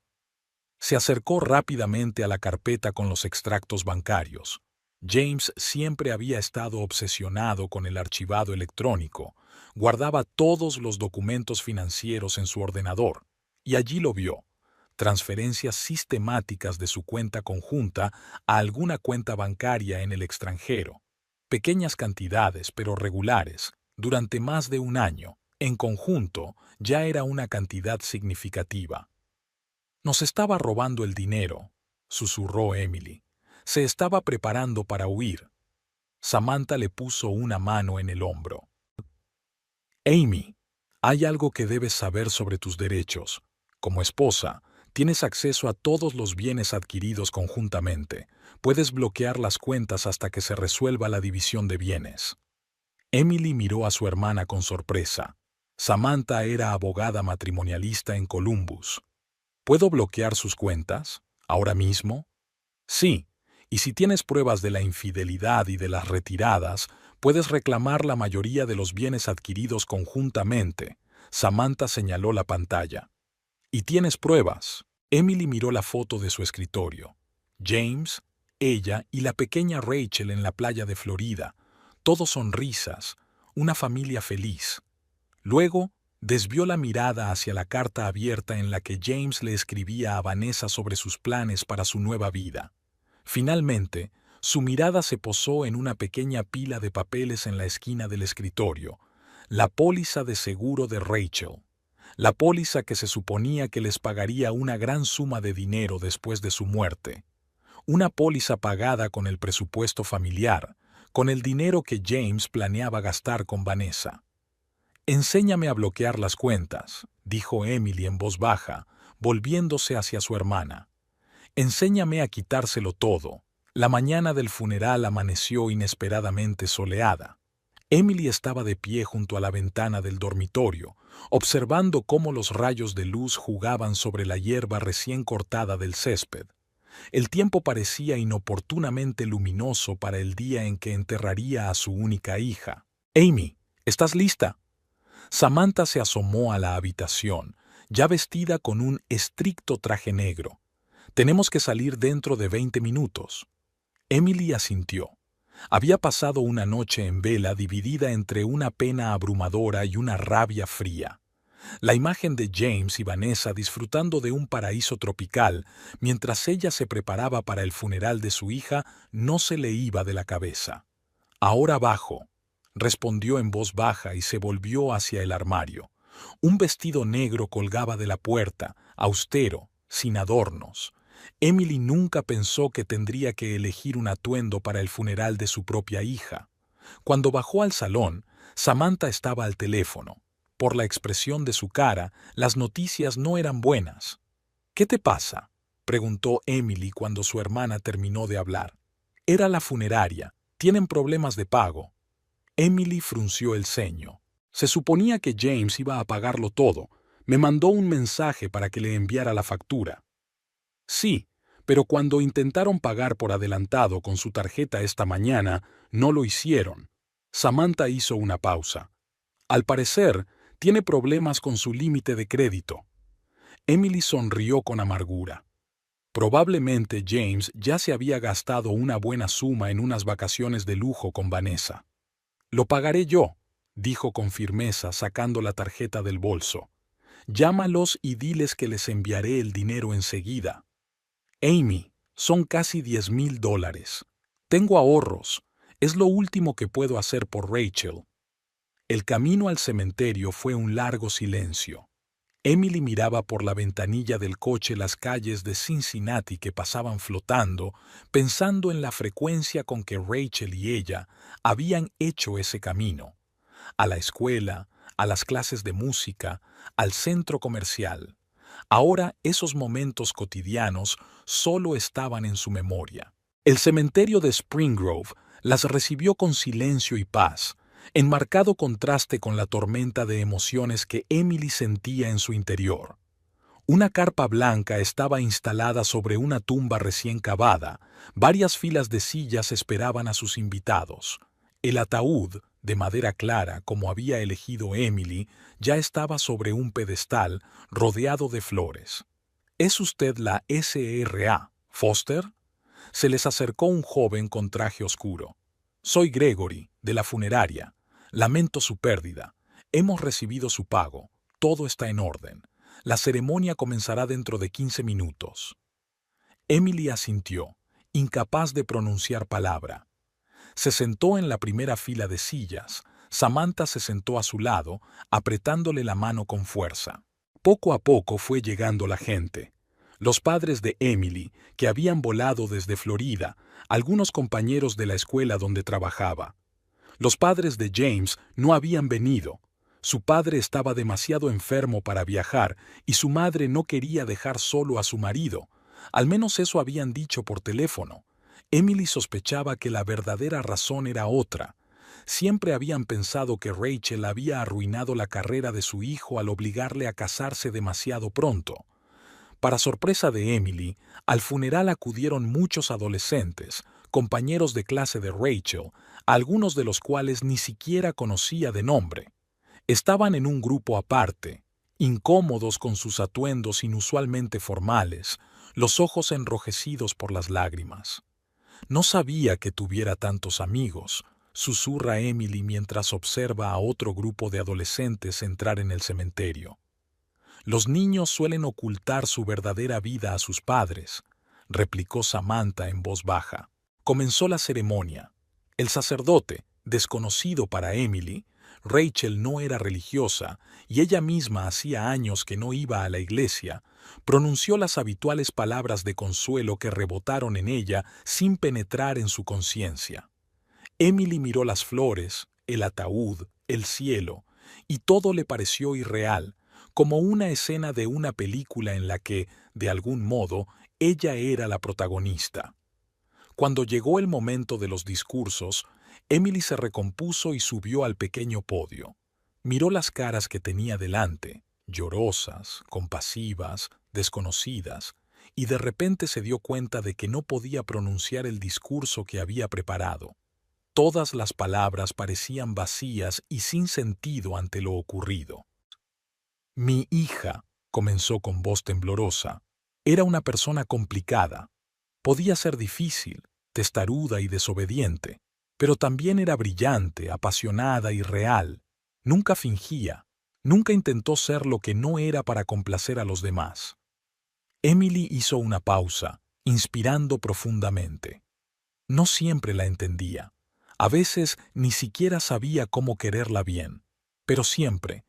Se acercó rápidamente a la carpeta con los extractos bancarios. James siempre había estado obsesionado con el archivado electrónico. Guardaba todos los documentos financieros en su ordenador. Y allí lo vio. Transferencias sistemáticas de su cuenta conjunta a alguna cuenta bancaria en el extranjero. Pequeñas cantidades, pero regulares, durante más de 1 año. En conjunto, ya era una cantidad significativa. «Nos estaba robando el dinero», susurró Emily. Se estaba preparando para huir. Samantha le puso una mano en el hombro. Amy, hay algo que debes saber sobre tus derechos. Como esposa, tienes acceso a todos los bienes adquiridos conjuntamente. Puedes bloquear las cuentas hasta que se resuelva la división de bienes. Emily miró a su hermana con sorpresa. Samantha era abogada matrimonialista en Columbus. ¿Puedo bloquear sus cuentas? ¿Ahora mismo? Sí, y si tienes pruebas de la infidelidad y de las retiradas, puedes reclamar la mayoría de los bienes adquiridos conjuntamente. Samantha señaló la pantalla. ¿Y tienes pruebas? Emily miró la foto de su escritorio. James, ella y la pequeña Rachel en la playa de Florida, todos sonrisas, una familia feliz. Luego, desvió la mirada hacia la carta abierta en la que James le escribía a Vanessa sobre sus planes para su nueva vida. Finalmente, su mirada se posó en una pequeña pila de papeles en la esquina del escritorio, la póliza de seguro de Rachel, la póliza que se suponía que les pagaría una gran suma de dinero después de su muerte, una póliza pagada con el presupuesto familiar, con el dinero que James planeaba gastar con Vanessa. «Enséñame a bloquear las cuentas», dijo Emily en voz baja, volviéndose hacia su hermana. «Enséñame a quitárselo todo». La mañana del funeral amaneció inesperadamente soleada. Emily estaba de pie junto a la ventana del dormitorio, observando cómo los rayos de luz jugaban sobre la hierba recién cortada del césped. El tiempo parecía inoportunamente luminoso para el día en que enterraría a su única hija. «Amy, ¿estás lista?» Samantha se asomó a la habitación, ya vestida con un estricto traje negro. «Tenemos que salir dentro de 20 minutos». Emily asintió. Había pasado una noche en vela dividida entre una pena abrumadora y una rabia fría. La imagen de James y Vanessa disfrutando de un paraíso tropical mientras ella se preparaba para el funeral de su hija no se le iba de la cabeza. «Ahora bajo», respondió en voz baja y se volvió hacia el armario. Un vestido negro colgaba de la puerta, austero, sin adornos. Emily nunca pensó que tendría que elegir un atuendo para el funeral de su propia hija. Cuando bajó al salón, Samantha estaba al teléfono. Por la expresión de su cara, las noticias no eran buenas. «¿Qué te pasa?», preguntó Emily cuando su hermana terminó de hablar. «Era la funeraria. Tienen problemas de pago». Emily frunció el ceño. «Se suponía que James iba a pagarlo todo. Me mandó un mensaje para que le enviara la factura». «Sí, pero cuando intentaron pagar por adelantado con su tarjeta esta mañana, no lo hicieron». Samantha hizo una pausa. «Al parecer, tiene problemas con su límite de crédito». Emily sonrió con amargura. Probablemente James ya se había gastado una buena suma en unas vacaciones de lujo con Vanessa. «Lo pagaré yo», dijo con firmeza sacando la tarjeta del bolso. «Llámalos y diles que les enviaré el dinero enseguida». «Amy, son casi $10,000. Tengo ahorros. Es lo último que puedo hacer por Rachel». El camino al cementerio fue un largo silencio. Emily miraba por la ventanilla del coche las calles de Cincinnati que pasaban flotando, pensando en la frecuencia con que Rachel y ella habían hecho ese camino. A la escuela, a las clases de música, al centro comercial. Ahora esos momentos cotidianos solo estaban en su memoria. El cementerio de Spring Grove las recibió con silencio y paz, en marcado contraste con la tormenta de emociones que Emily sentía en su interior. Una carpa blanca estaba instalada sobre una tumba recién cavada. Varias filas de sillas esperaban a sus invitados. El ataúd, de madera clara como había elegido Emily, ya estaba sobre un pedestal rodeado de flores. «¿Es usted la S.R.A. Foster?» Se les acercó un joven con traje oscuro. «Soy Gregory, de la funeraria. Lamento su pérdida. Hemos recibido su pago. Todo está en orden. La ceremonia comenzará dentro de 15 minutos». Emily asintió, incapaz de pronunciar palabra. Se sentó en la primera fila de sillas. Samantha se sentó a su lado, apretándole la mano con fuerza. Poco a poco fue llegando la gente. Los padres de Emily, que habían volado desde Florida, algunos compañeros de la escuela donde trabajaba. Los padres de James no habían venido. Su padre estaba demasiado enfermo para viajar y su madre no quería dejar solo a su marido. Al menos eso habían dicho por teléfono. Emily sospechaba que la verdadera razón era otra. Siempre habían pensado que Rachel había arruinado la carrera de su hijo al obligarle a casarse demasiado pronto. Para sorpresa de Emily, al funeral acudieron muchos adolescentes, compañeros de clase de Rachel, algunos de los cuales ni siquiera conocía de nombre. Estaban en un grupo aparte, incómodos con sus atuendos inusualmente formales, los ojos enrojecidos por las lágrimas. No sabía que tuviera tantos amigos, susurra Emily mientras observa a otro grupo de adolescentes entrar en el cementerio. Los niños suelen ocultar su verdadera vida a sus padres, replicó Samantha en voz baja. Comenzó la ceremonia. El sacerdote, desconocido para Emily, Rachel no era religiosa y ella misma hacía años que no iba a la iglesia, pronunció las habituales palabras de consuelo que rebotaron en ella sin penetrar en su conciencia. Emily miró las flores, el ataúd, el cielo, y todo le pareció irreal, como una escena de una película en la que, de algún modo, ella era la protagonista. Cuando llegó el momento de los discursos, Emily se recompuso y subió al pequeño podio. Miró las caras que tenía delante, llorosas, compasivas, desconocidas, y de repente se dio cuenta de que no podía pronunciar el discurso que había preparado. Todas las palabras parecían vacías y sin sentido ante lo ocurrido. Mi hija, comenzó con voz temblorosa, era una persona complicada. Podía ser difícil, testaruda y desobediente, pero también era brillante, apasionada y real. Nunca fingía, nunca intentó ser lo que no era para complacer a los demás. Emily hizo una pausa, inspirando profundamente. No siempre la entendía. A veces ni siquiera sabía cómo quererla bien, pero siempre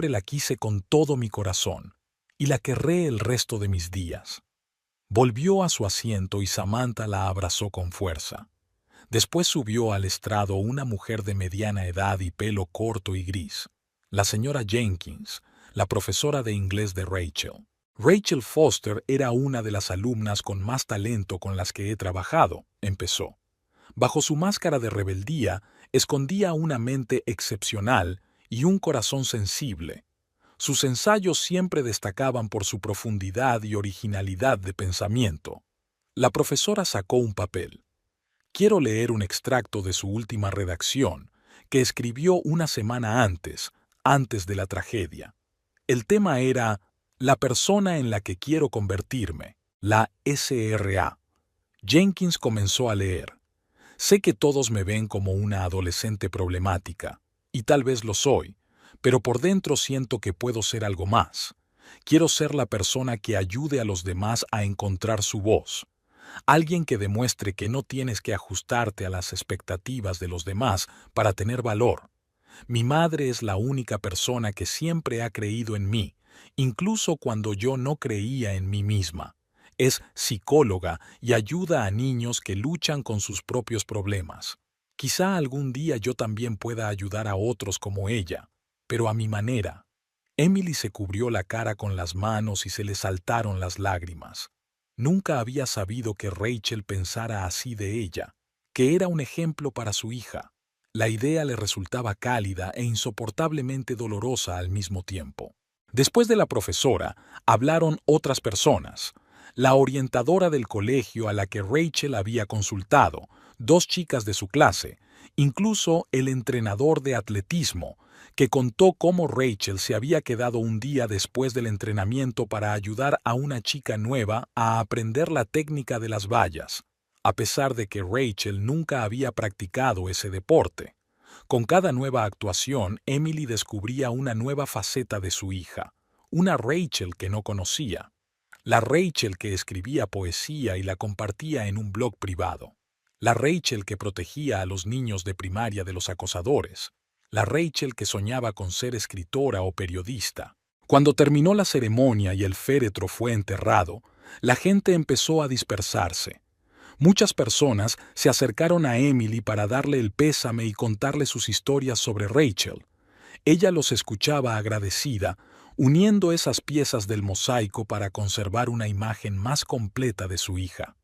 la quise con todo mi corazón, y la querré el resto de mis días. Volvió a su asiento y Samantha la abrazó con fuerza. Después subió al estrado una mujer de mediana edad y pelo corto y gris, la señora Jenkins, la profesora de inglés de Rachel. Rachel Foster era una de las alumnas con más talento con las que he trabajado, empezó. Bajo su máscara de rebeldía, escondía una mente excepcional y un corazón sensible. Sus ensayos siempre destacaban por su profundidad y originalidad de pensamiento. La profesora sacó un papel. Quiero leer un extracto de su última redacción, que escribió una semana antes de la tragedia. El tema era la persona en la que quiero convertirme, la SRA. Jenkins comenzó a leer. Sé que todos me ven como una adolescente problemática, y tal vez lo soy, pero por dentro siento que puedo ser algo más. Quiero ser la persona que ayude a los demás a encontrar su voz. Alguien que demuestre que no tienes que ajustarte a las expectativas de los demás para tener valor. Mi madre es la única persona que siempre ha creído en mí, incluso cuando yo no creía en mí misma. Es psicóloga y ayuda a niños que luchan con sus propios problemas. Quizá algún día yo también pueda ayudar a otros como ella, pero a mi manera. Emily se cubrió la cara con las manos y se le saltaron las lágrimas. Nunca había sabido que Rachel pensara así de ella, que era un ejemplo para su hija. La idea le resultaba cálida e insoportablemente dolorosa al mismo tiempo. Después de la profesora, hablaron otras personas. La orientadora del colegio a la que Rachel había consultado, 2 chicas de su clase, incluso el entrenador de atletismo, que contó cómo Rachel se había quedado un día después del entrenamiento para ayudar a una chica nueva a aprender la técnica de las vallas, a pesar de que Rachel nunca había practicado ese deporte. Con cada nueva actuación, Emily descubría una nueva faceta de su hija, una Rachel que no conocía. La Rachel que escribía poesía y la compartía en un blog privado. La Rachel que protegía a los niños de primaria de los acosadores. La Rachel que soñaba con ser escritora o periodista. Cuando terminó la ceremonia y el féretro fue enterrado, La gente empezó a dispersarse. Muchas personas se acercaron a Emily para darle el pésame y contarle sus historias sobre Rachel. Ella los escuchaba agradecida, uniendo esas piezas del mosaico para conservar una imagen más completa de su hija.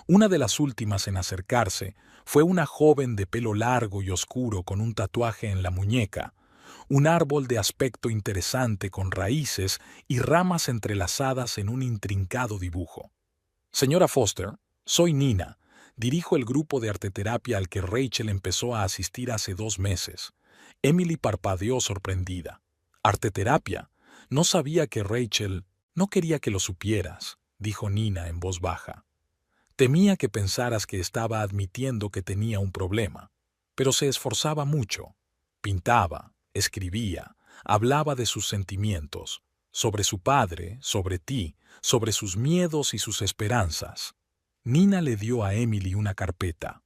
Una de las últimas en acercarse fue una joven de pelo largo y oscuro con un tatuaje en la muñeca, un árbol de aspecto interesante con raíces y ramas entrelazadas en un intrincado dibujo. Señora Foster, soy Nina. Dirijo el grupo de arteterapia al que Rachel empezó a asistir hace 2 meses. Emily parpadeó sorprendida. ¿Arteterapia? No sabía que Rachel... No quería que lo supieras, dijo Nina en voz baja. Temía que pensaras que estaba admitiendo que tenía un problema, pero se esforzaba mucho. Pintaba, escribía, hablaba de sus sentimientos, sobre su padre, sobre ti, sobre sus miedos y sus esperanzas. Nina le dio a Emily una carpeta.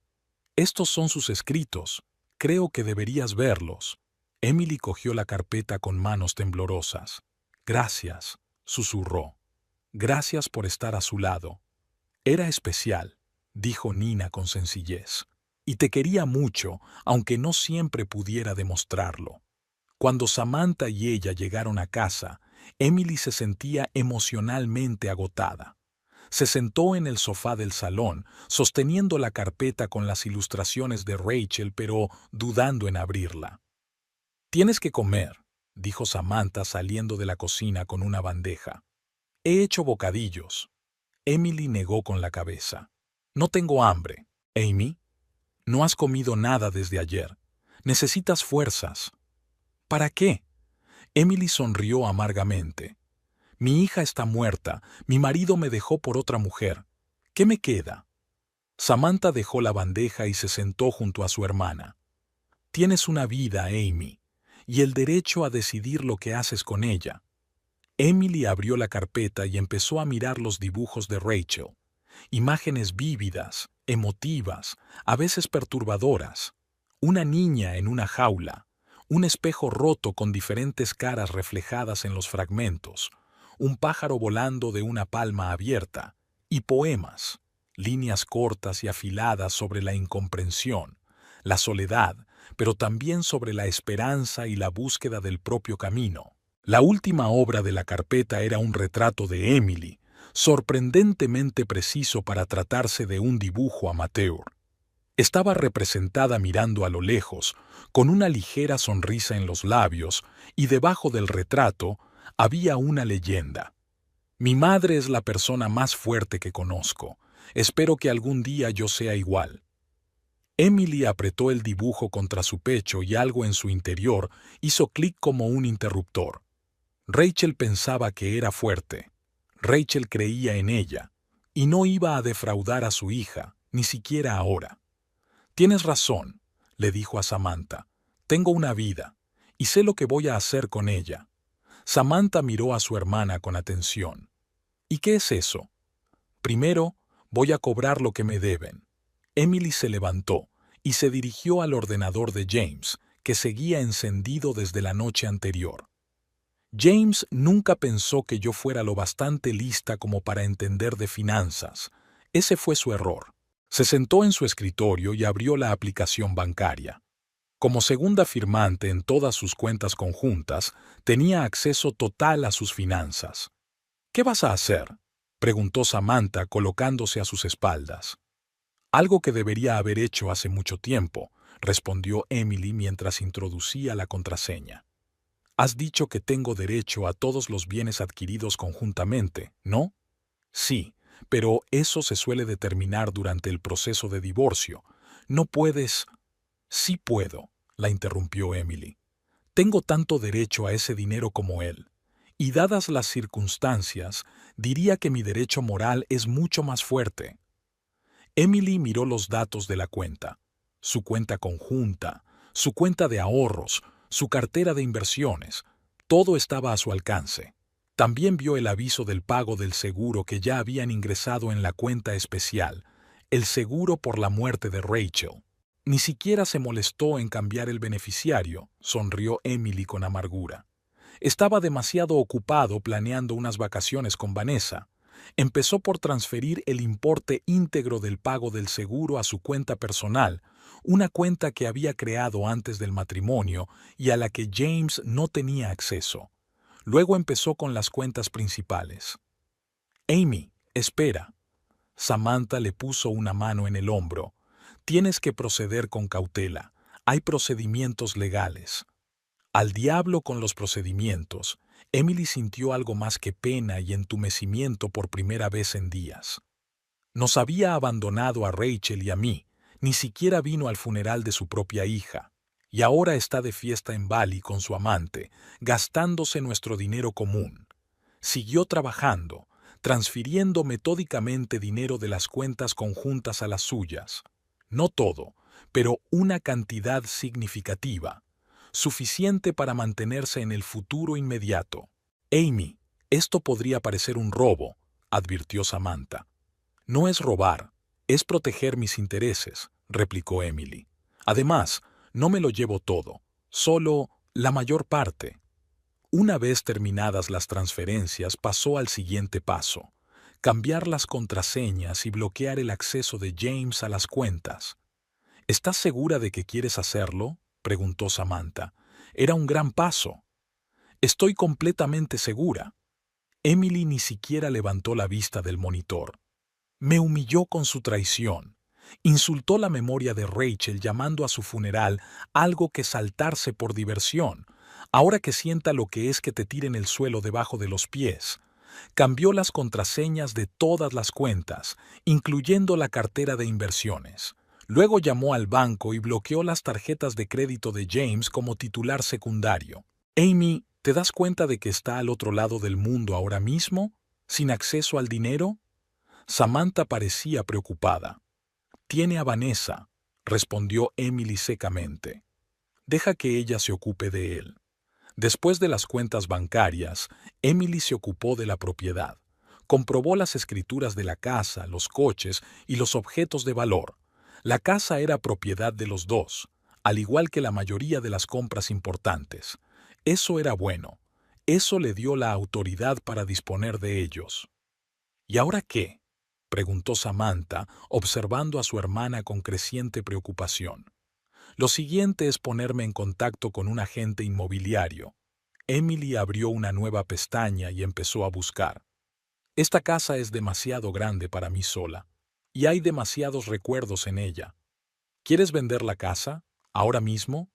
Estos son sus escritos. Creo que deberías verlos. Emily cogió la carpeta con manos temblorosas. Gracias, susurró. Gracias por estar a su lado. Era especial, dijo Nina con sencillez, y te quería mucho, aunque no siempre pudiera demostrarlo. Cuando Samantha y ella llegaron a casa, Emily se sentía emocionalmente agotada. Se sentó en el sofá del salón, sosteniendo la carpeta con las ilustraciones de Rachel, pero dudando en abrirla. «Tienes que comer», dijo Samantha saliendo de la cocina con una bandeja. «He hecho bocadillos». Emily negó con la cabeza. «No tengo hambre. Amy, no has comido nada desde ayer. Necesitas fuerzas». «¿Para qué?» Emily sonrió amargamente. «Mi hija está muerta. Mi marido me dejó por otra mujer. ¿Qué me queda?» Samantha dejó la bandeja y se sentó junto a su hermana. «Tienes una vida, Amy, y el derecho a decidir lo que haces con ella». Emily abrió la carpeta y empezó a mirar los dibujos de Rachel. Imágenes vívidas, emotivas, a veces perturbadoras. Una niña en una jaula, un espejo roto con diferentes caras reflejadas en los fragmentos, un pájaro volando de una palma abierta, y poemas, líneas cortas y afiladas sobre la incomprensión, la soledad, pero también sobre la esperanza y la búsqueda del propio camino. La última obra de la carpeta era un retrato de Emily, sorprendentemente preciso para tratarse de un dibujo amateur. Estaba representada mirando a lo lejos, con una ligera sonrisa en los labios, y debajo del retrato había una leyenda. «Mi madre es la persona más fuerte que conozco. Espero que algún día yo sea igual». Emily apretó el dibujo contra su pecho y algo en su interior hizo clic como un interruptor. Rachel pensaba que era fuerte. Rachel creía en ella, y no iba a defraudar a su hija, ni siquiera ahora. «Tienes razón», le dijo a Samantha. «Tengo una vida, y sé lo que voy a hacer con ella». Samantha miró a su hermana con atención. «¿Y qué es eso?» «Primero, voy a cobrar lo que me deben». Emily se levantó y se dirigió al ordenador de James, que seguía encendido desde la noche anterior. James nunca pensó que yo fuera lo bastante lista como para entender de finanzas. Ese fue su error. Se sentó en su escritorio y abrió la aplicación bancaria. Como segunda firmante en todas sus cuentas conjuntas, tenía acceso total a sus finanzas. «¿Qué vas a hacer?», preguntó Samantha colocándose a sus espaldas. «Algo que debería haber hecho hace mucho tiempo», respondió Emily mientras introducía la contraseña. «Has dicho que tengo derecho a todos los bienes adquiridos conjuntamente, ¿no?» «Sí, pero eso se suele determinar durante el proceso de divorcio. No puedes...» «Sí puedo», la interrumpió Emily. «Tengo tanto derecho a ese dinero como él. Y dadas las circunstancias, diría que mi derecho moral es mucho más fuerte». Emily miró los datos de la cuenta. Su cuenta conjunta, su cuenta de ahorros, su cartera de inversiones, todo estaba a su alcance. También vio el aviso del pago del seguro que ya habían ingresado en la cuenta especial, el seguro por la muerte de Rachel. Ni siquiera se molestó en cambiar el beneficiario, sonrió Emily con amargura. Estaba demasiado ocupado planeando unas vacaciones con Vanessa. Empezó por transferir el importe íntegro del pago del seguro a su cuenta personal, una cuenta que había creado antes del matrimonio y a la que James no tenía acceso. Luego empezó con las cuentas principales. Amy, espera. Samantha le puso una mano en el hombro. Tienes que proceder con cautela. Hay procedimientos legales. Al diablo con los procedimientos. Emily sintió algo más que pena y entumecimiento por primera vez en días. Nos había abandonado a Rachel y a mí, ni siquiera vino al funeral de su propia hija, y ahora está de fiesta en Bali con su amante, gastándose nuestro dinero común. Siguió trabajando, transfiriendo metódicamente dinero de las cuentas conjuntas a las suyas. No todo, pero una cantidad significativa, suficiente para mantenerse en el futuro inmediato. Amy, esto podría parecer un robo, advirtió Samantha. No es robar, es proteger mis intereses, replicó Emily. Además, no me lo llevo todo, solo la mayor parte. Una vez terminadas las transferencias, pasó al siguiente paso: cambiar las contraseñas y bloquear el acceso de James a las cuentas. ¿Estás segura de que quieres hacerlo?, preguntó Samantha. Era un gran paso. Estoy completamente segura. Emily ni siquiera levantó la vista del monitor. Me humilló con su traición. Insultó la memoria de Rachel llamando a su funeral algo que saltarse por diversión, ahora que sienta lo que es que te tiren el suelo debajo de los pies. Cambió las contraseñas de todas las cuentas, incluyendo la cartera de inversiones. Luego llamó al banco y bloqueó las tarjetas de crédito de James como titular secundario. Amy, ¿te das cuenta de que está al otro lado del mundo ahora mismo, sin acceso al dinero? Samantha parecía preocupada. Tiene a Vanessa, respondió Emily secamente. Deja que ella se ocupe de él. Después de las cuentas bancarias, Emily se ocupó de la propiedad. Comprobó las escrituras de la casa, los coches y los objetos de valor. La casa era propiedad de los dos, al igual que la mayoría de las compras importantes. Eso era bueno. Eso le dio la autoridad para disponer de ellos. ¿Y ahora qué?, preguntó Samantha, observando a su hermana con creciente preocupación. Lo siguiente es ponerme en contacto con un agente inmobiliario. Emily abrió una nueva pestaña y empezó a buscar. Esta casa es demasiado grande para mí sola, y hay demasiados recuerdos en ella. ¿Quieres vender la casa? ¿Ahora mismo?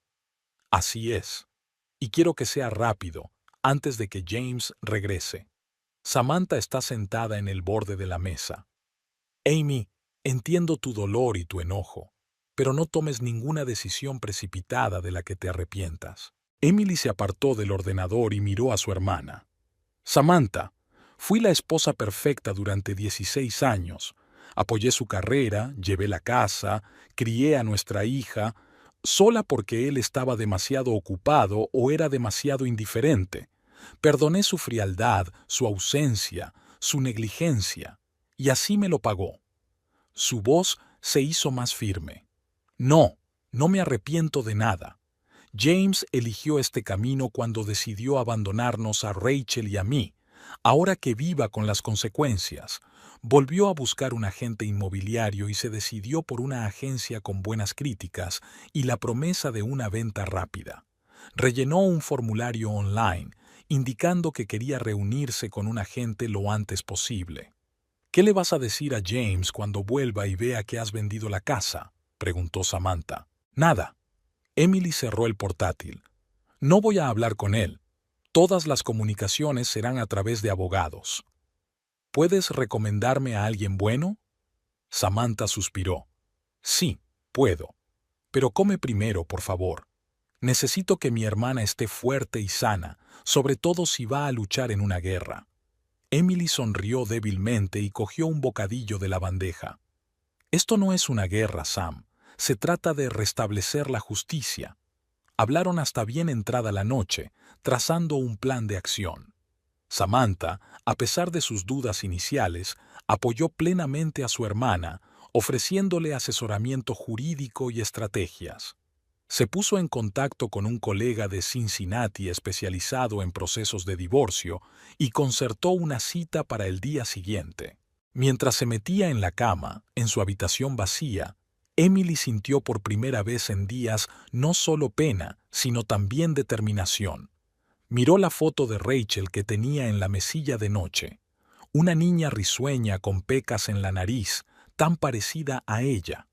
Así es. Y quiero que sea rápido, antes de que James regrese. Samantha está sentada en el borde de la mesa. Amy, entiendo tu dolor y tu enojo, pero no tomes ninguna decisión precipitada de la que te arrepientas. Emily se apartó del ordenador y miró a su hermana. Samantha, fui la esposa perfecta durante 16 años. Apoyé su carrera, llevé la casa, crié a nuestra hija, sola porque él estaba demasiado ocupado o era demasiado indiferente. Perdoné su frialdad, su ausencia, su negligencia, y así me lo pagó. Su voz se hizo más firme. No, no me arrepiento de nada. James eligió este camino cuando decidió abandonarnos a Rachel y a mí. Ahora que viva con las consecuencias, volvió a buscar un agente inmobiliario y se decidió por una agencia con buenas críticas y la promesa de una venta rápida. Rellenó un formulario online, indicando que quería reunirse con un agente lo antes posible. ¿Qué le vas a decir a James cuando vuelva y vea que has vendido la casa?, preguntó Samantha. Nada. Emily cerró el portátil. No voy a hablar con él. Todas las comunicaciones serán a través de abogados. ¿Puedes recomendarme a alguien bueno? Samantha suspiró. Sí, puedo. Pero come primero, por favor. Necesito que mi hermana esté fuerte y sana, sobre todo si va a luchar en una guerra. Emily sonrió débilmente y cogió un bocadillo de la bandeja. Esto no es una guerra, Sam. Se trata de restablecer la justicia. Hablaron hasta bien entrada la noche, trazando un plan de acción. Samantha, a pesar de sus dudas iniciales, apoyó plenamente a su hermana, ofreciéndole asesoramiento jurídico y estrategias. Se puso en contacto con un colega de Cincinnati especializado en procesos de divorcio y concertó una cita para el día siguiente. Mientras se metía en la cama, en su habitación vacía, Emily sintió por primera vez en días no solo pena, sino también determinación. Miró la foto de Rachel que tenía en la mesilla de noche. Una niña risueña con pecas en la nariz, tan parecida a ella.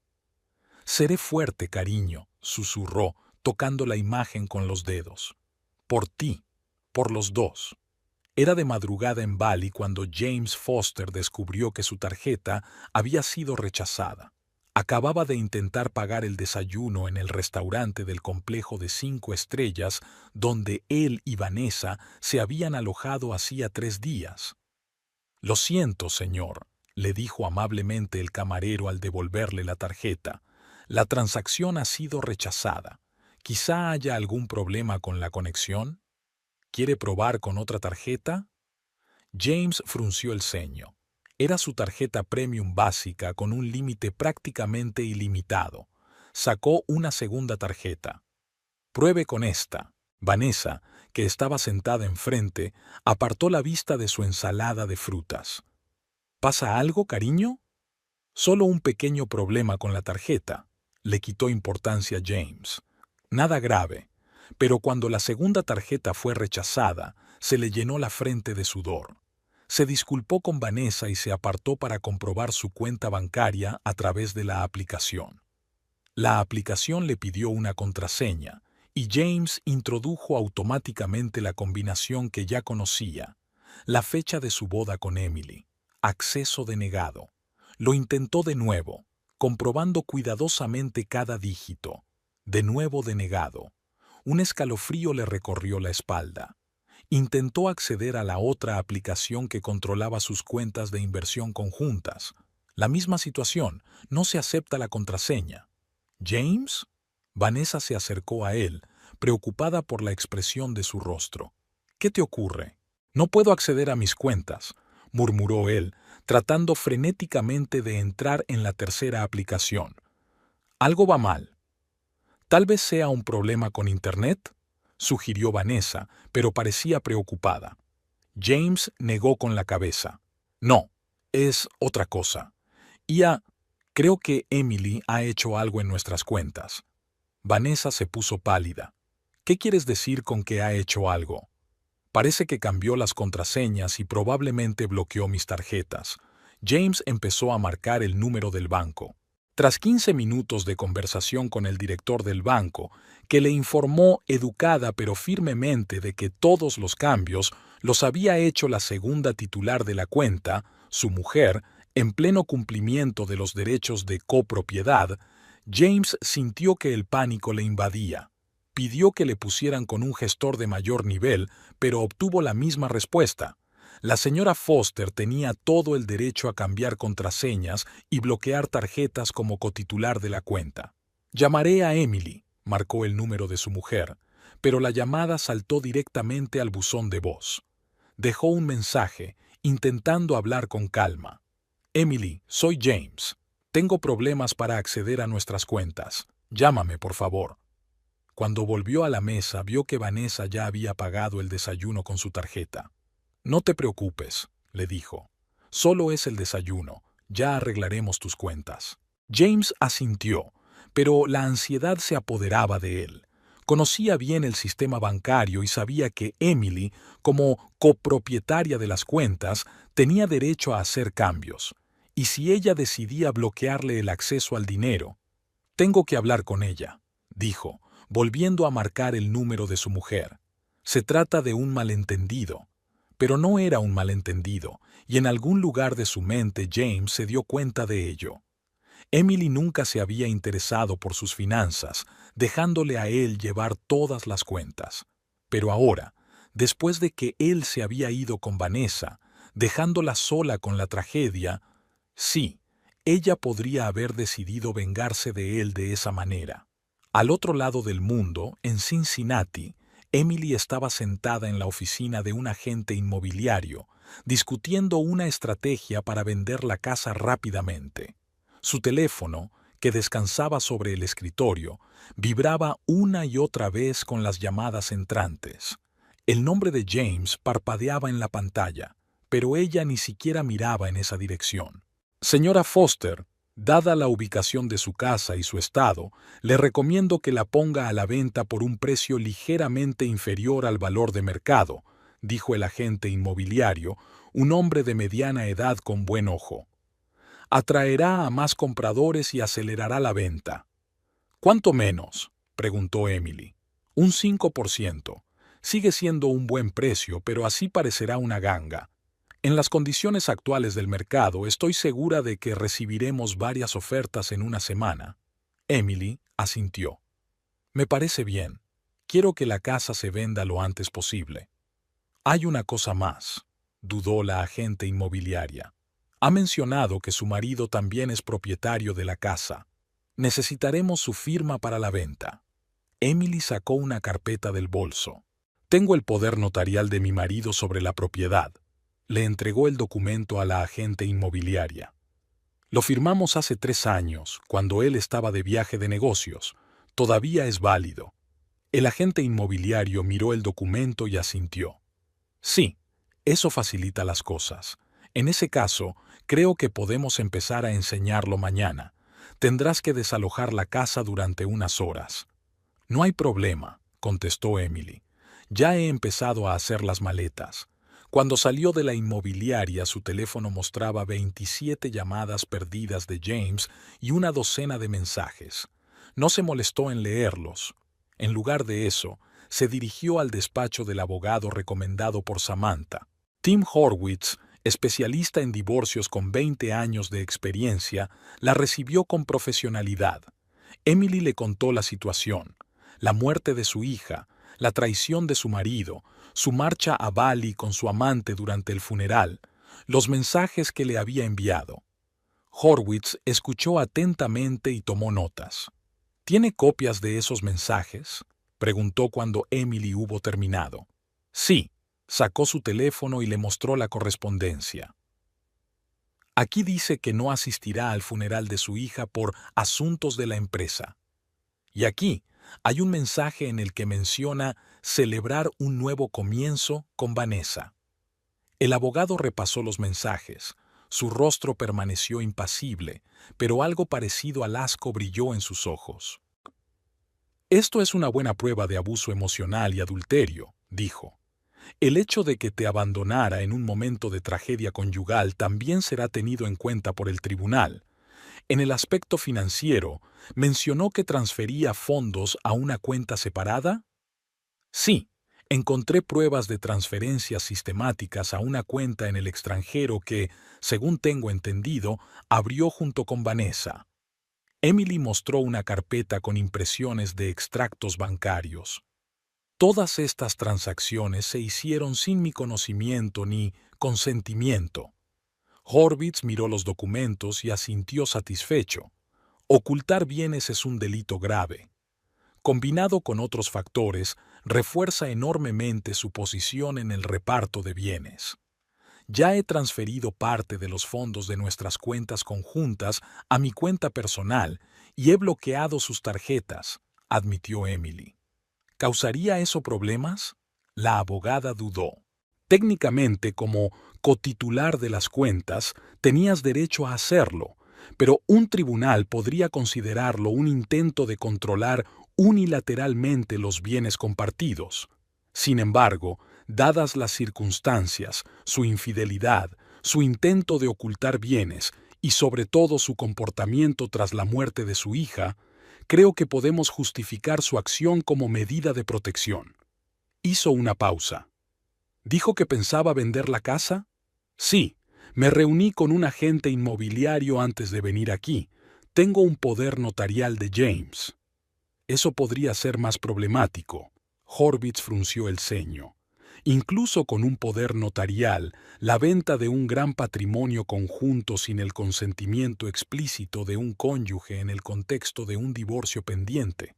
«Seré fuerte, cariño», susurró, tocando la imagen con los dedos. «Por ti, por los dos». Era de madrugada en Bali cuando James Foster descubrió que su tarjeta había sido rechazada. Acababa de intentar pagar el desayuno en el restaurante del complejo de 5 estrellas donde él y Vanessa se habían alojado hacía 3 días. «Lo siento, señor», le dijo amablemente el camarero al devolverle la tarjeta. «La transacción ha sido rechazada. Quizá haya algún problema con la conexión. ¿Quiere probar con otra tarjeta?» James frunció el ceño. Era su tarjeta premium básica con un límite prácticamente ilimitado. Sacó una segunda tarjeta. «Pruebe con esta». Vanessa, que estaba sentada enfrente, apartó la vista de su ensalada de frutas. «¿Pasa algo, cariño?» «Solo un pequeño problema con la tarjeta», le quitó importancia James. «Nada grave». Pero cuando la segunda tarjeta fue rechazada, se le llenó la frente de sudor. Se disculpó con Vanessa y se apartó para comprobar su cuenta bancaria a través de la aplicación. La aplicación le pidió una contraseña, y James introdujo automáticamente la combinación que ya conocía, la fecha de su boda con Emily. Acceso denegado. Lo intentó de nuevo, comprobando cuidadosamente cada dígito. De nuevo denegado. Un escalofrío le recorrió la espalda. Intentó acceder a la otra aplicación que controlaba sus cuentas de inversión conjuntas. La misma situación, no se acepta la contraseña. «¿James?» Vanessa se acercó a él, preocupada por la expresión de su rostro. «¿Qué te ocurre?» «No puedo acceder a mis cuentas», murmuró él, tratando frenéticamente de entrar en la tercera aplicación. «Algo va mal». «Tal vez sea un problema con Internet», sugirió Vanessa, pero parecía preocupada. James negó con la cabeza. «No, es otra cosa. Creo que Emily ha hecho algo en nuestras cuentas». Vanessa se puso pálida. «¿Qué quieres decir con que ha hecho algo?» «Parece que cambió las contraseñas y probablemente bloqueó mis tarjetas». James empezó a marcar el número del banco. Tras 15 minutos de conversación con el director del banco, que le informó educada pero firmemente de que todos los cambios los había hecho la segunda titular de la cuenta, su mujer, en pleno cumplimiento de los derechos de copropiedad, James sintió que el pánico le invadía. Pidió que le pusieran con un gestor de mayor nivel, pero obtuvo la misma respuesta. La señora Foster tenía todo el derecho a cambiar contraseñas y bloquear tarjetas como cotitular de la cuenta. «Llamaré a Emily», marcó el número de su mujer, pero la llamada saltó directamente al buzón de voz. Dejó un mensaje, intentando hablar con calma. «Emily, soy James. Tengo problemas para acceder a nuestras cuentas. Llámame, por favor». Cuando volvió a la mesa, vio que Vanessa ya había pagado el desayuno con su tarjeta. «No te preocupes», le dijo. «Solo es el desayuno. Ya arreglaremos tus cuentas». James asintió, pero la ansiedad se apoderaba de él. Conocía bien el sistema bancario y sabía que Emily, como copropietaria de las cuentas, tenía derecho a hacer cambios. Y si ella decidía bloquearle el acceso al dinero, «Tengo que hablar con ella», dijo, volviendo a marcar el número de su mujer. «Se trata de un malentendido». Pero no era un malentendido, y en algún lugar de su mente James se dio cuenta de ello. Emily nunca se había interesado por sus finanzas, dejándole a él llevar todas las cuentas. Pero ahora, después de que él se había ido con Vanessa, dejándola sola con la tragedia, sí, ella podría haber decidido vengarse de él de esa manera. Al otro lado del mundo, en Cincinnati, Emily estaba sentada en la oficina de un agente inmobiliario, discutiendo una estrategia para vender la casa rápidamente. Su teléfono, que descansaba sobre el escritorio, vibraba una y otra vez con las llamadas entrantes. El nombre de James parpadeaba en la pantalla, pero ella ni siquiera miraba en esa dirección. Señora Foster, dada la ubicación de su casa y su estado, le recomiendo que la ponga a la venta por un precio ligeramente inferior al valor de mercado, dijo el agente inmobiliario, un hombre de mediana edad con buen ojo. Atraerá a más compradores y acelerará la venta. ¿Cuánto menos?, preguntó Emily. Un 5%. Sigue siendo un buen precio, pero así parecerá una ganga. En las condiciones actuales del mercado, estoy segura de que recibiremos varias ofertas en una semana. Emily asintió. Me parece bien. Quiero que la casa se venda lo antes posible. Hay una cosa más, dudó la agente inmobiliaria. Ha mencionado que su marido también es propietario de la casa. Necesitaremos su firma para la venta. Emily sacó una carpeta del bolso. Tengo el poder notarial de mi marido sobre la propiedad. Le entregó el documento a la agente inmobiliaria. Lo firmamos hace 3 años, cuando él estaba de viaje de negocios. Todavía es válido. El agente inmobiliario miró el documento y asintió. Sí, eso facilita las cosas. En ese caso, creo que podemos empezar a enseñarlo mañana. Tendrás que desalojar la casa durante unas horas. No hay problema, contestó Emily. Ya he empezado a hacer las maletas. Cuando salió de la inmobiliaria, su teléfono mostraba 27 llamadas perdidas de James y una docena de mensajes. No se molestó en leerlos. En lugar de eso, se dirigió al despacho del abogado recomendado por Samantha. Tim Horwitz, especialista en divorcios con 20 años de experiencia, la recibió con profesionalidad. Emily le contó la situación, la muerte de su hija, la traición de su marido, su marcha a Bali con su amante durante el funeral, los mensajes que le había enviado. Horwitz escuchó atentamente y tomó notas. ¿Tiene copias de esos mensajes?, preguntó cuando Emily hubo terminado. Sí, sacó su teléfono y le mostró la correspondencia. Aquí dice que no asistirá al funeral de su hija por asuntos de la empresa. Y aquí hay un mensaje en el que menciona celebrar un nuevo comienzo con Vanessa. El abogado repasó los mensajes. Su rostro permaneció impasible, pero algo parecido al asco brilló en sus ojos. Esto es una buena prueba de abuso emocional y adulterio, dijo. El hecho de que te abandonara en un momento de tragedia conyugal también será tenido en cuenta por el tribunal. En el aspecto financiero, ¿mencionó que transfería fondos a una cuenta separada? Sí, encontré pruebas de transferencias sistemáticas a una cuenta en el extranjero que, según tengo entendido, abrió junto con Vanessa. Emily mostró una carpeta con impresiones de extractos bancarios. Todas estas transacciones se hicieron sin mi conocimiento ni consentimiento. Horwitz miró los documentos y asintió satisfecho. Ocultar bienes es un delito grave. Combinado con otros factores, refuerza enormemente su posición en el reparto de bienes. Ya he transferido parte de los fondos de nuestras cuentas conjuntas a mi cuenta personal y he bloqueado sus tarjetas, admitió Emily. ¿Causaría eso problemas? La abogada dudó. Técnicamente, como cotitular de las cuentas, tenías derecho a hacerlo, pero un tribunal podría considerarlo un intento de controlar unilateralmente los bienes compartidos. Sin embargo, dadas las circunstancias, su infidelidad, su intento de ocultar bienes y sobre todo su comportamiento tras la muerte de su hija, creo que podemos justificar su acción como medida de protección. Hizo una pausa. ¿Dijo que pensaba vender la casa? Sí, me reuní con un agente inmobiliario antes de venir aquí. Tengo un poder notarial de James. Eso podría ser más problemático. Horwitz frunció el ceño. Incluso con un poder notarial, la venta de un gran patrimonio conjunto sin el consentimiento explícito de un cónyuge en el contexto de un divorcio pendiente,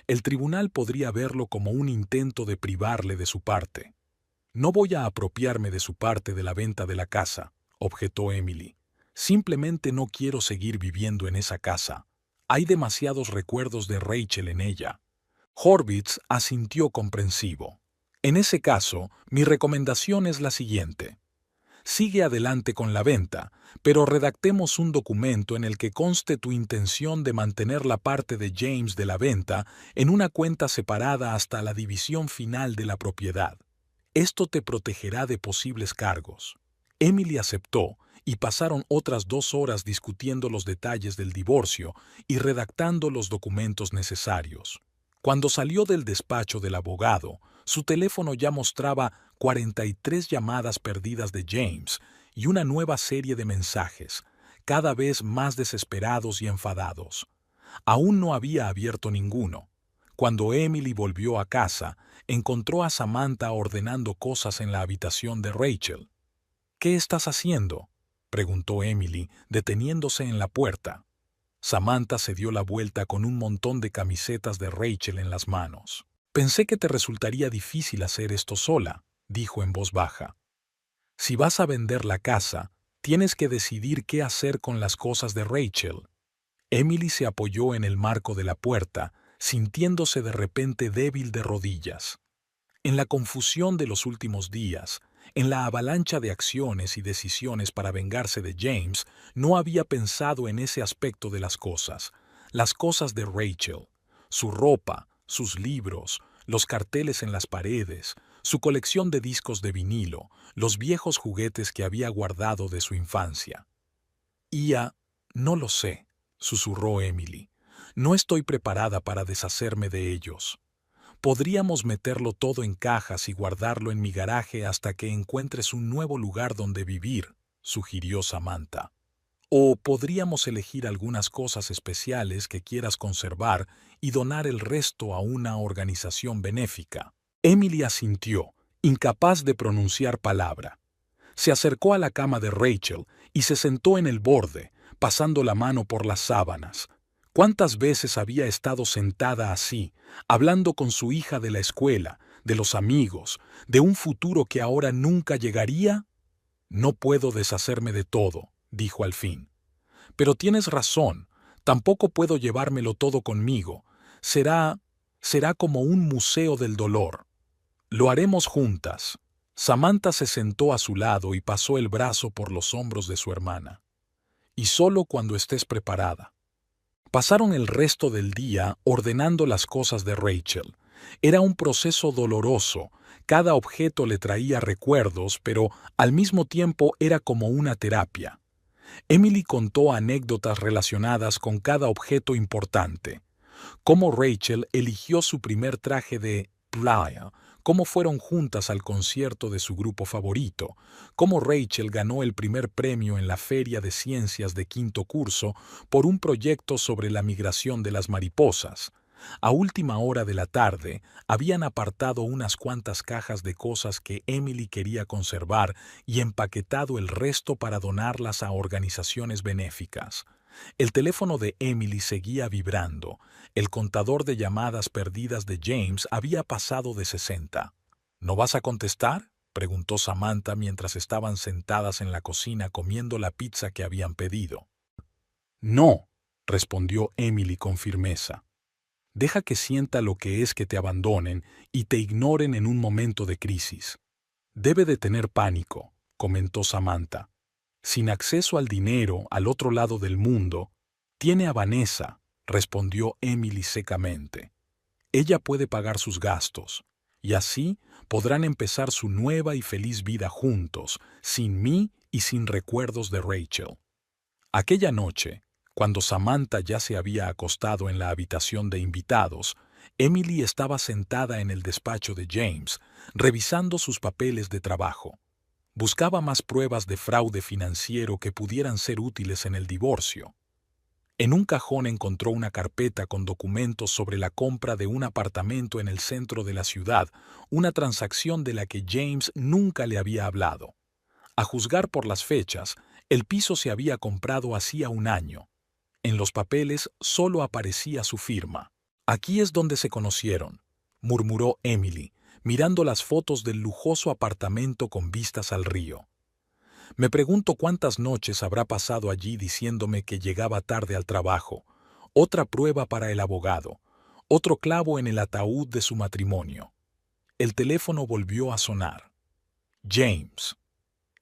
el tribunal podría verlo como un intento de privarle de su parte. No voy a apropiarme de su parte de la venta de la casa, objetó Emily. Simplemente no quiero seguir viviendo en esa casa. Hay demasiados recuerdos de Rachel en ella. Horvitz asintió comprensivo. En ese caso, mi recomendación es la siguiente. Sigue adelante con la venta, pero redactemos un documento en el que conste tu intención de mantener la parte de James de la venta en una cuenta separada hasta la división final de la propiedad. Esto te protegerá de posibles cargos. Emily aceptó y pasaron otras 2 horas discutiendo los detalles del divorcio y redactando los documentos necesarios. Cuando salió del despacho del abogado, su teléfono ya mostraba 43 llamadas perdidas de James y una nueva serie de mensajes, cada vez más desesperados y enfadados. Aún no había abierto ninguno. Cuando Emily volvió a casa, encontró a Samantha ordenando cosas en la habitación de Rachel. «¿Qué estás haciendo?», preguntó Emily, deteniéndose en la puerta. Samantha se dio la vuelta con un montón de camisetas de Rachel en las manos. «Pensé que te resultaría difícil hacer esto sola», dijo en voz baja. «Si vas a vender la casa, tienes que decidir qué hacer con las cosas de Rachel». Emily se apoyó en el marco de la puerta, sintiéndose de repente débil de rodillas. En la confusión de los últimos días, en la avalancha de acciones y decisiones para vengarse de James, no había pensado en ese aspecto de las cosas de Rachel, su ropa, sus libros, los carteles en las paredes, su colección de discos de vinilo, los viejos juguetes que había guardado de su infancia. No lo sé», susurró Emily. «No estoy preparada para deshacerme de ellos. Podríamos meterlo todo en cajas y guardarlo en mi garaje hasta que encuentres un nuevo lugar donde vivir», sugirió Samantha. «O podríamos elegir algunas cosas especiales que quieras conservar y donar el resto a una organización benéfica». Emily asintió, incapaz de pronunciar palabra. Se acercó a la cama de Rachel y se sentó en el borde, pasando la mano por las sábanas. ¿Cuántas veces había estado sentada así, hablando con su hija de la escuela, de los amigos, de un futuro que ahora nunca llegaría? «No puedo deshacerme de todo», dijo al fin. «Pero tienes razón, tampoco puedo llevármelo todo conmigo. Será como un museo del dolor. Lo haremos juntas». Samantha se sentó a su lado y pasó el brazo por los hombros de su hermana. «Y solo cuando estés preparada». Pasaron el resto del día ordenando las cosas de Rachel. Era un proceso doloroso. Cada objeto le traía recuerdos, pero al mismo tiempo era como una terapia. Emily contó anécdotas relacionadas con cada objeto importante. Cómo Rachel eligió su primer traje de playa, cómo fueron juntas al concierto de su grupo favorito, cómo Rachel ganó el primer premio en la Feria de Ciencias de quinto curso por un proyecto sobre la migración de las mariposas. A última hora de la tarde, habían apartado unas cuantas cajas de cosas que Emily quería conservar y empaquetado el resto para donarlas a organizaciones benéficas. El teléfono de Emily seguía vibrando. El contador de llamadas perdidas de James había pasado de 60. «¿No vas a contestar?», preguntó Samantha mientras estaban sentadas en la cocina comiendo la pizza que habían pedido. «No», respondió Emily con firmeza. «Deja que sienta lo que es que te abandonen y te ignoren en un momento de crisis». «Debe de tener pánico», comentó Samantha. «Sin acceso al dinero al otro lado del mundo, tiene a Vanessa», respondió Emily secamente. «Ella puede pagar sus gastos, y así podrán empezar su nueva y feliz vida juntos, sin mí y sin recuerdos de Rachel». Aquella noche, cuando Samantha ya se había acostado en la habitación de invitados, Emily estaba sentada en el despacho de James, revisando sus papeles de trabajo. Buscaba más pruebas de fraude financiero que pudieran ser útiles en el divorcio. En un cajón encontró una carpeta con documentos sobre la compra de un apartamento en el centro de la ciudad, una transacción de la que James nunca le había hablado. A juzgar por las fechas, el piso se había comprado hacía un año. En los papeles solo aparecía su firma. «Aquí es donde se conocieron», murmuró Emily, mirando las fotos del lujoso apartamento con vistas al río. «Me pregunto cuántas noches habrá pasado allí diciéndome que llegaba tarde al trabajo, Otra prueba para el abogado, otro clavo en el ataúd de su matrimonio. El teléfono volvió a sonar. James.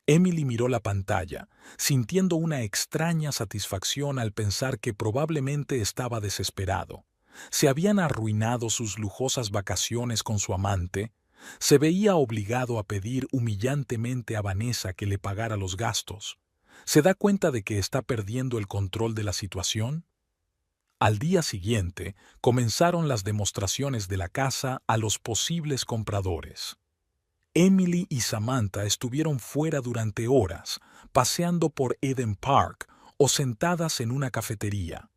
Emily miró la pantalla, sintiendo una extraña satisfacción al pensar que probablemente estaba desesperado. Se habían arruinado sus lujosas vacaciones con su amante. Se veía obligado a pedir humillantemente a Vanessa que le pagara los gastos. ¿Se da cuenta de que está perdiendo el control de la situación? Al día siguiente, comenzaron las demostraciones de la casa a los posibles compradores. Emily y Samantha estuvieron fuera durante horas, paseando por Eden Park o sentadas en una cafetería.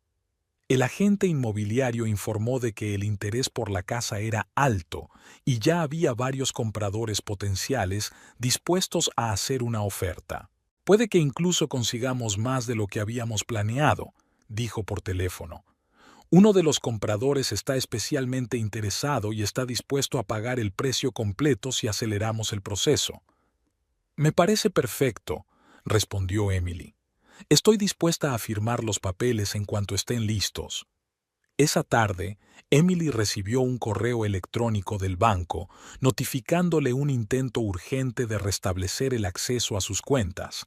El agente inmobiliario informó de que el interés por la casa era alto y ya había varios compradores potenciales dispuestos a hacer una oferta. Puede que incluso consigamos más de lo que habíamos planeado, dijo por teléfono. Uno de los compradores está especialmente interesado y está dispuesto a pagar el precio completo si aceleramos el proceso. Me parece perfecto, respondió Emily. Estoy dispuesta a firmar los papeles en cuanto estén listos. Esa tarde, Emily recibió un correo electrónico del banco notificándole un intento urgente de restablecer el acceso a sus cuentas.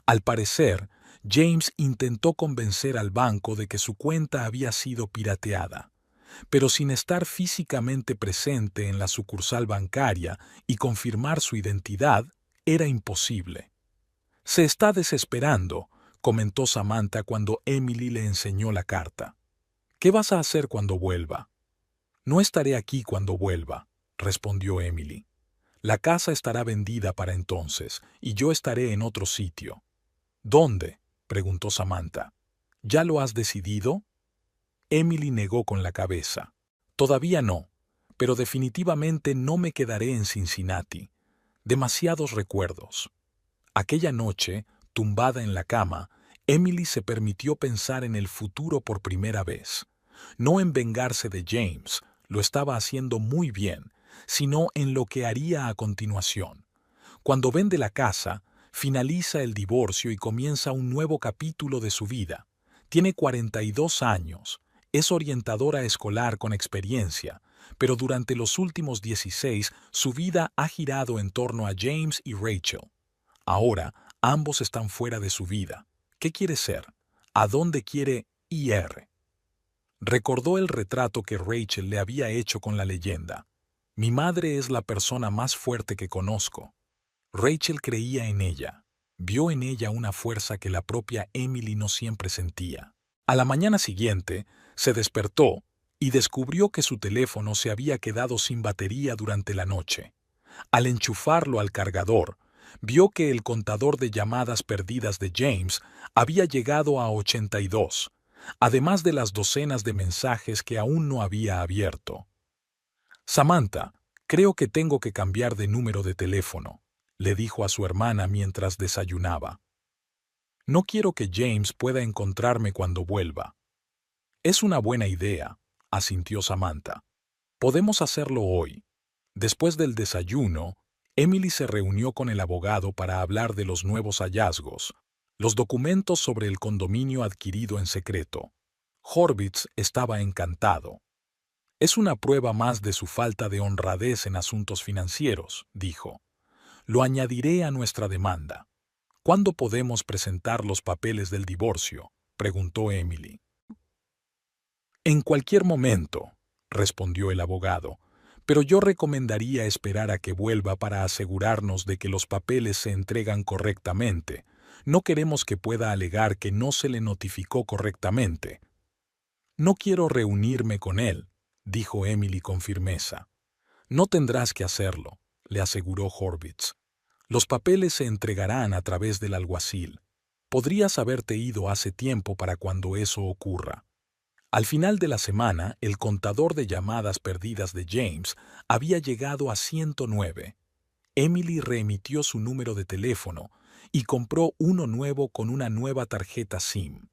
Al parecer, James intentó convencer al banco de que su cuenta había sido pirateada, pero sin estar físicamente presente en la sucursal bancaria y confirmar su identidad, era imposible. Se está desesperando, comentó Samantha cuando Emily le enseñó la carta. ¿Qué vas a hacer cuando vuelva? No estaré aquí cuando vuelva, respondió Emily. La casa estará vendida para entonces, y yo estaré en otro sitio. ¿Dónde?, preguntó Samantha. ¿Ya lo has decidido? Emily negó con la cabeza. Todavía no, pero definitivamente no me quedaré en Cincinnati. Demasiados recuerdos. Aquella noche, tumbada en la cama, Emily se permitió pensar en el futuro por primera vez. No en vengarse de James, lo estaba haciendo muy bien, sino en lo que haría a continuación. Cuando vende la casa, finaliza el divorcio y comienza un nuevo capítulo de su vida. Tiene 42 años, es orientadora escolar con experiencia, pero durante los últimos 16 su vida ha girado en torno a James y Rachel. Ahora, ambos están fuera de su vida. ¿Qué quiere ser? ¿A dónde quiere ir? Recordó el retrato que Rachel le había hecho con la leyenda. Mi madre es la persona más fuerte que conozco. Rachel creía en ella. Vio en ella una fuerza que la propia Emily no siempre sentía. A la mañana siguiente, se despertó y descubrió que su teléfono se había quedado sin batería durante la noche. Al enchufarlo al cargador, vio que el contador de llamadas perdidas de James había llegado a 82, además de las docenas de mensajes que aún no había abierto. Samantha, creo que tengo que cambiar de número de teléfono, le dijo a su hermana mientras desayunaba. No quiero que James pueda encontrarme cuando vuelva. Es una buena idea, asintió Samantha. Podemos hacerlo hoy. Después del desayuno, Emily se reunió con el abogado para hablar de los nuevos hallazgos, los documentos sobre el condominio adquirido en secreto. Horvitz estaba encantado. Es una prueba más de su falta de honradez en asuntos financieros, dijo. Lo añadiré a nuestra demanda. ¿Cuándo podemos presentar los papeles del divorcio?, preguntó Emily. En cualquier momento, respondió el abogado, pero yo recomendaría esperar a que vuelva para asegurarnos de que los papeles se entregan correctamente. No queremos que pueda alegar que no se le notificó correctamente. No quiero reunirme con él, dijo Emily con firmeza. No tendrás que hacerlo, le aseguró Horvitz. Los papeles se entregarán a través del alguacil. Podrías haberte ido hace tiempo para cuando eso ocurra. Al final de la semana, el contador de llamadas perdidas de James había llegado a 109. Emily reemitió su número de teléfono y compró uno nuevo con una nueva tarjeta SIM.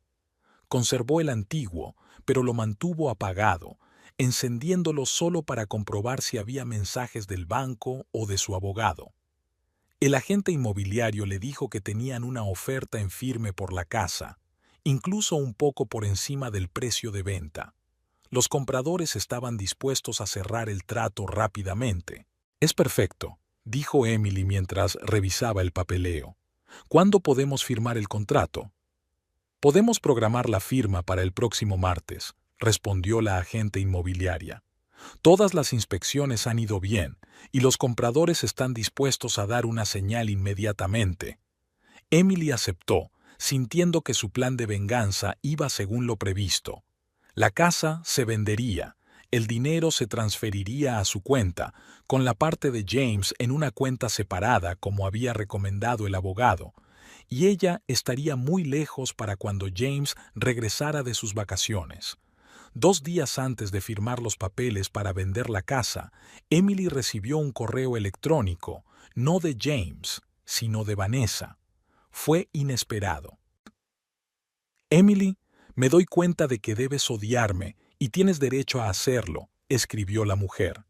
Conservó el antiguo, pero lo mantuvo apagado, encendiéndolo solo para comprobar si había mensajes del banco o de su abogado. El agente inmobiliario le dijo que tenían una oferta en firme por la casa, incluso un poco por encima del precio de venta. Los compradores estaban dispuestos a cerrar el trato rápidamente. «Es perfecto», dijo Emily mientras revisaba el papeleo. «¿Cuándo podemos firmar el contrato?» «Podemos programar la firma para el próximo martes», respondió la agente inmobiliaria. «Todas las inspecciones han ido bien y los compradores están dispuestos a dar una señal inmediatamente». Emily aceptó, sintiendo que su plan de venganza iba según lo previsto. La casa se vendería, el dinero se transferiría a su cuenta, con la parte de James en una cuenta separada como había recomendado el abogado, y ella estaría muy lejos para cuando James regresara de sus vacaciones. 2 días antes de firmar los papeles para vender la casa, Emily recibió un correo electrónico, no de James, sino de Vanessa. Fue inesperado. «Emily, me doy cuenta de que debes odiarme y tienes derecho a hacerlo», escribió la mujer.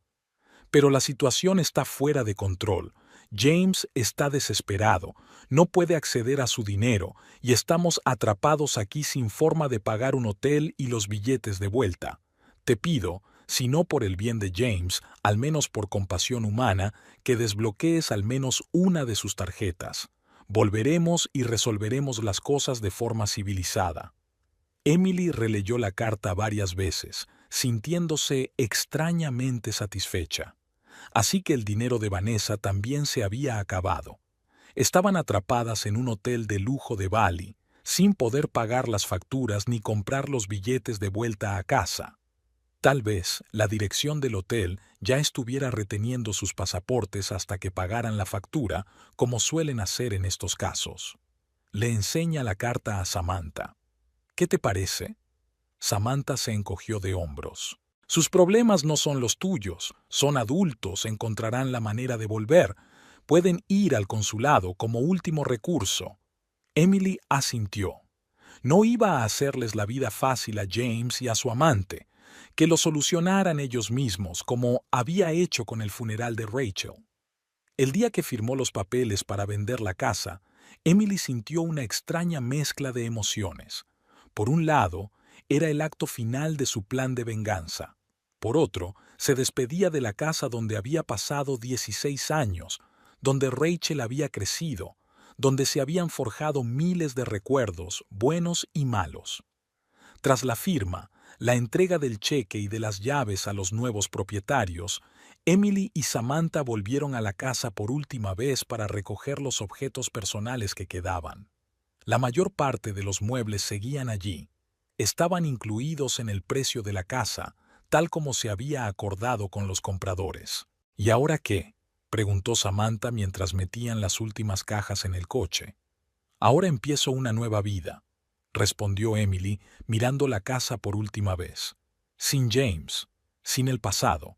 «Pero la situación está fuera de control. James está desesperado, no puede acceder a su dinero y estamos atrapados aquí sin forma de pagar un hotel y los billetes de vuelta. Te pido, si no por el bien de James, al menos por compasión humana, que desbloquees al menos una de sus tarjetas. Volveremos y resolveremos las cosas de forma civilizada». Emily releyó la carta varias veces, sintiéndose extrañamente satisfecha. Así que el dinero de Vanessa también se había acabado. Estaban atrapadas en un hotel de lujo de Bali, sin poder pagar las facturas ni comprar los billetes de vuelta a casa. Tal vez la dirección del hotel ya estuviera reteniendo sus pasaportes hasta que pagaran la factura, como suelen hacer en estos casos. Le enseña la carta a Samantha. «¿Qué te parece?» Samantha se encogió de hombros. «Sus problemas no son los tuyos, son adultos, encontrarán la manera de volver. Pueden ir al consulado como último recurso». Emily asintió. No iba a hacerles la vida fácil a James y a su amante, que lo solucionaran ellos mismos, como había hecho con el funeral de Rachel. El día que firmó los papeles para vender la casa, Emily sintió una extraña mezcla de emociones. Por un lado, era el acto final de su plan de venganza. Por otro, se despedía de la casa donde había pasado 16 años, donde Rachel había crecido, donde se habían forjado miles de recuerdos, buenos y malos. Tras la firma, la entrega del cheque y de las llaves a los nuevos propietarios, Emily y Samantha volvieron a la casa por última vez para recoger los objetos personales que quedaban. La mayor parte de los muebles seguían allí. Estaban incluidos en el precio de la casa, tal como se había acordado con los compradores. «¿Y ahora qué?», preguntó Samantha mientras metían las últimas cajas en el coche. «Ahora empiezo una nueva vida», respondió Emily, mirando la casa por última vez. Sin James, sin el pasado,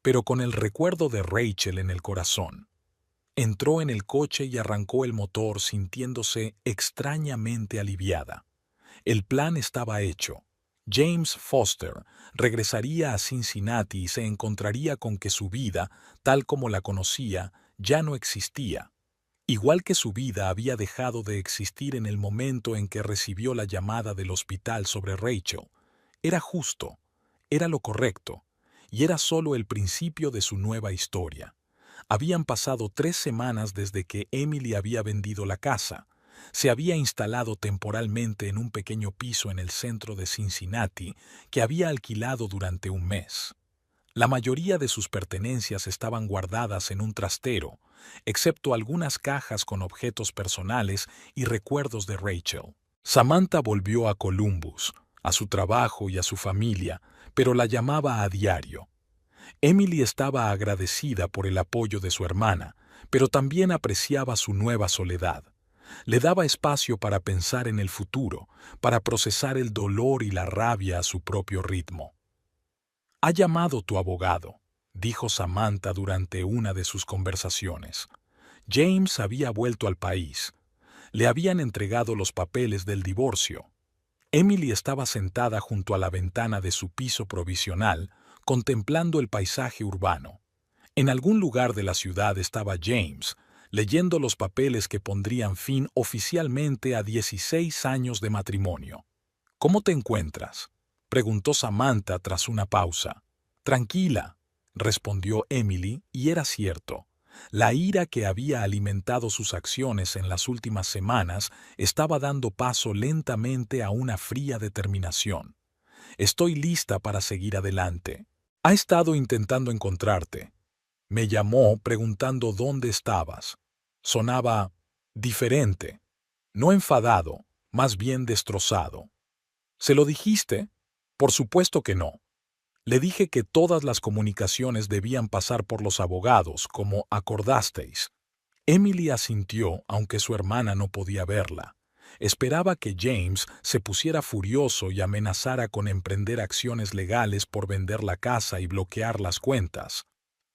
pero con el recuerdo de Rachel en el corazón. Entró en el coche y arrancó el motor sintiéndose extrañamente aliviada. El plan estaba hecho. James Foster regresaría a Cincinnati y se encontraría con que su vida, tal como la conocía, ya no existía. Igual que su vida había dejado de existir en el momento en que recibió la llamada del hospital sobre Rachel. Era justo, era lo correcto, y era solo el principio de su nueva historia. Habían pasado 3 semanas desde que Emily había vendido la casa. Se había instalado temporalmente en un pequeño piso en el centro de Cincinnati que había alquilado durante un mes. La mayoría de sus pertenencias estaban guardadas en un trastero, excepto algunas cajas con objetos personales y recuerdos de Rachel. Samantha volvió a Columbus, a su trabajo y a su familia, pero la llamaba a diario. Emily estaba agradecida por el apoyo de su hermana, pero también apreciaba su nueva soledad. Le daba espacio para pensar en el futuro, para procesar el dolor y la rabia a su propio ritmo. «Ha llamado tu abogado», dijo Samantha durante una de sus conversaciones. James había vuelto al país. Le habían entregado los papeles del divorcio. Emily estaba sentada junto a la ventana de su piso provisional, contemplando el paisaje urbano. En algún lugar de la ciudad estaba James, leyendo los papeles que pondrían fin oficialmente a 16 años de matrimonio. «¿Cómo te encuentras?», preguntó Samantha tras una pausa. «Tranquila», respondió Emily, y era cierto. La ira que había alimentado sus acciones en las últimas semanas estaba dando paso lentamente a una fría determinación. «Estoy lista para seguir adelante. Ha estado intentando encontrarte. Me llamó preguntando dónde estabas. Sonaba diferente, no enfadado, más bien destrozado. ¿Se lo dijiste? Por supuesto que no. Le dije que todas las comunicaciones debían pasar por los abogados, como acordasteis». Emily asintió, aunque su hermana no podía verla. Esperaba que James se pusiera furioso y amenazara con emprender acciones legales por vender la casa y bloquear las cuentas.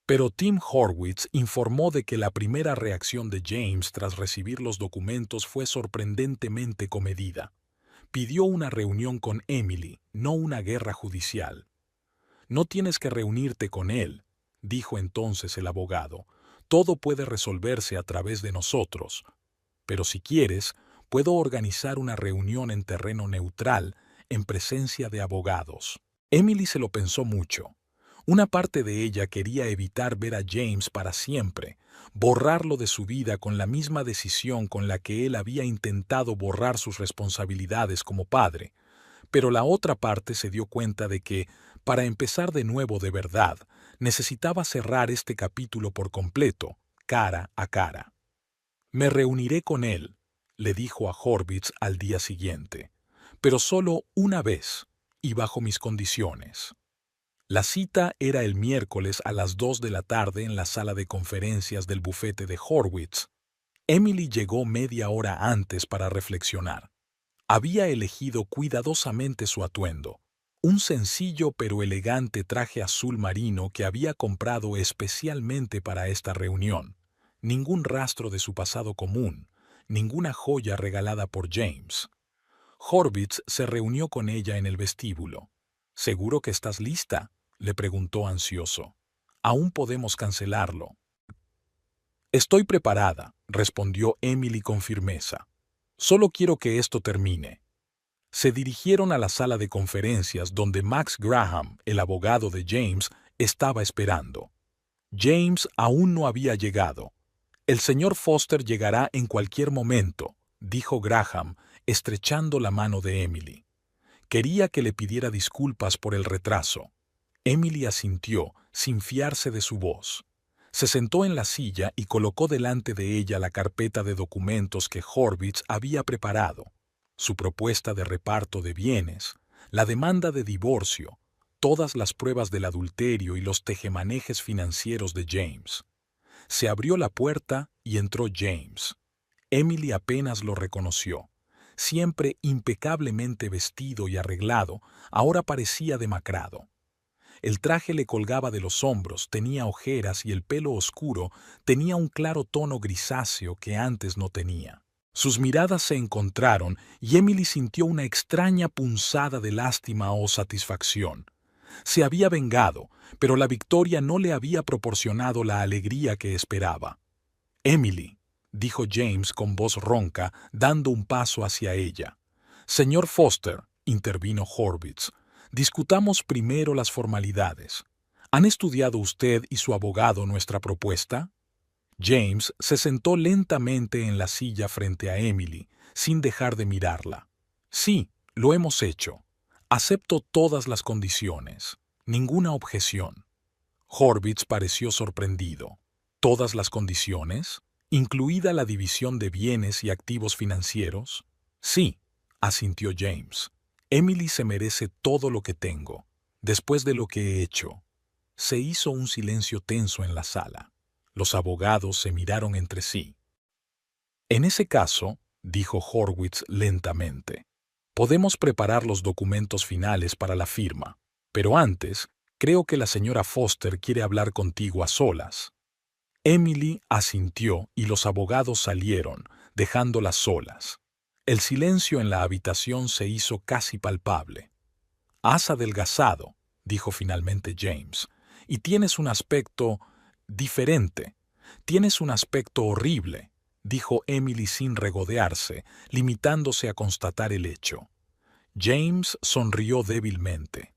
Pero Tim Horwitz informó de que la primera reacción de James tras recibir los documentos fue sorprendentemente comedida. Pidió una reunión con Emily, no una guerra judicial. «No tienes que reunirte con él», dijo entonces el abogado. «Todo puede resolverse a través de nosotros. Pero si quieres, puedo organizar una reunión en terreno neutral, en presencia de abogados». Emily se lo pensó mucho. Una parte de ella quería evitar ver a James para siempre, borrarlo de su vida con la misma decisión con la que él había intentado borrar sus responsabilidades como padre. Pero la otra parte se dio cuenta de que, para empezar de nuevo de verdad, necesitaba cerrar este capítulo por completo, cara a cara. «Me reuniré con él», le dijo a Horwitz al día siguiente, «pero solo una vez y bajo mis condiciones». La cita era el miércoles a las 2 de la tarde en la sala de conferencias del bufete de Horwitz. Emily llegó media hora antes para reflexionar. Había elegido cuidadosamente su atuendo, un sencillo pero elegante traje azul marino que había comprado especialmente para esta reunión. Ningún rastro de su pasado común, ninguna joya regalada por James. Horwitz se reunió con ella en el vestíbulo. «¿Seguro que estás lista?», le preguntó ansioso. «Aún podemos cancelarlo». «Estoy preparada», respondió Emily con firmeza. «Solo quiero que esto termine». Se dirigieron a la sala de conferencias donde Max Graham, el abogado de James, estaba esperando. James aún no había llegado. «El señor Foster llegará en cualquier momento», dijo Graham, estrechando la mano de Emily. Quería que le pidiera disculpas por el retraso. Emily asintió, sin fiarse de su voz. Se sentó en la silla y colocó delante de ella la carpeta de documentos que Horwitz había preparado, su propuesta de reparto de bienes, la demanda de divorcio, todas las pruebas del adulterio y los tejemanejes financieros de James. Se abrió la puerta y entró James. Emily apenas lo reconoció. Siempre impecablemente vestido y arreglado, ahora parecía demacrado. El traje le colgaba de los hombros, tenía ojeras y el pelo oscuro tenía un claro tono grisáceo que antes no tenía. Sus miradas se encontraron y Emily sintió una extraña punzada de lástima o satisfacción. Se había vengado, pero la victoria no le había proporcionado la alegría que esperaba. «Emily», dijo James con voz ronca, dando un paso hacia ella. «Señor Foster», intervino Horwitz, «discutamos primero las formalidades. ¿Han estudiado usted y su abogado nuestra propuesta?» James se sentó lentamente en la silla frente a Emily, sin dejar de mirarla. «Sí, lo hemos hecho. Acepto todas las condiciones. Ninguna objeción». Horwitz pareció sorprendido. «¿Todas las condiciones? ¿Incluida la división de bienes y activos financieros?» «Sí», asintió James. «Emily se merece todo lo que tengo, después de lo que he hecho». Se hizo un silencio tenso en la sala. Los abogados se miraron entre sí. «En ese caso», dijo Horwitz lentamente, «podemos preparar los documentos finales para la firma, pero antes creo que la señora Foster quiere hablar contigo a solas». Emily asintió y los abogados salieron, dejándolas solas. El silencio en la habitación se hizo casi palpable. «Has adelgazado», dijo finalmente James, «y tienes un aspecto diferente. Tienes un aspecto horrible, dijo Emily sin regodearse, limitándose a constatar el hecho. James sonrió débilmente.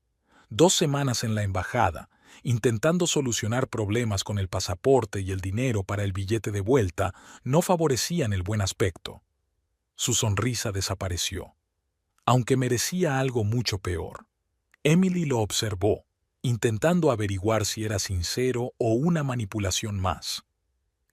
2 semanas en la embajada, intentando solucionar problemas con el pasaporte y el dinero para el billete de vuelta, no favorecían el buen aspecto. Su sonrisa desapareció, aunque merecía algo mucho peor. Emily lo observó, intentando averiguar si era sincero o una manipulación más.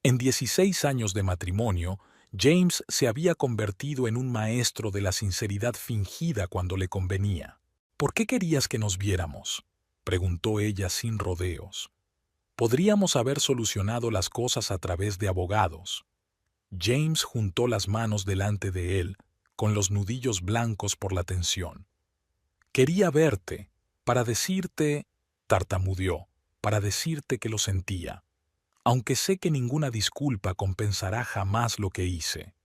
En 16 años de matrimonio, James se había convertido en un maestro de la sinceridad fingida cuando le convenía. ¿Por qué querías que nos viéramos?, preguntó ella sin rodeos. Podríamos haber solucionado las cosas a través de abogados. James juntó las manos delante de él, con los nudillos blancos por la tensión. Quería verte, para decirte, tartamudeó, para decirte que lo sentía. Aunque sé que ninguna disculpa compensará jamás lo que hice.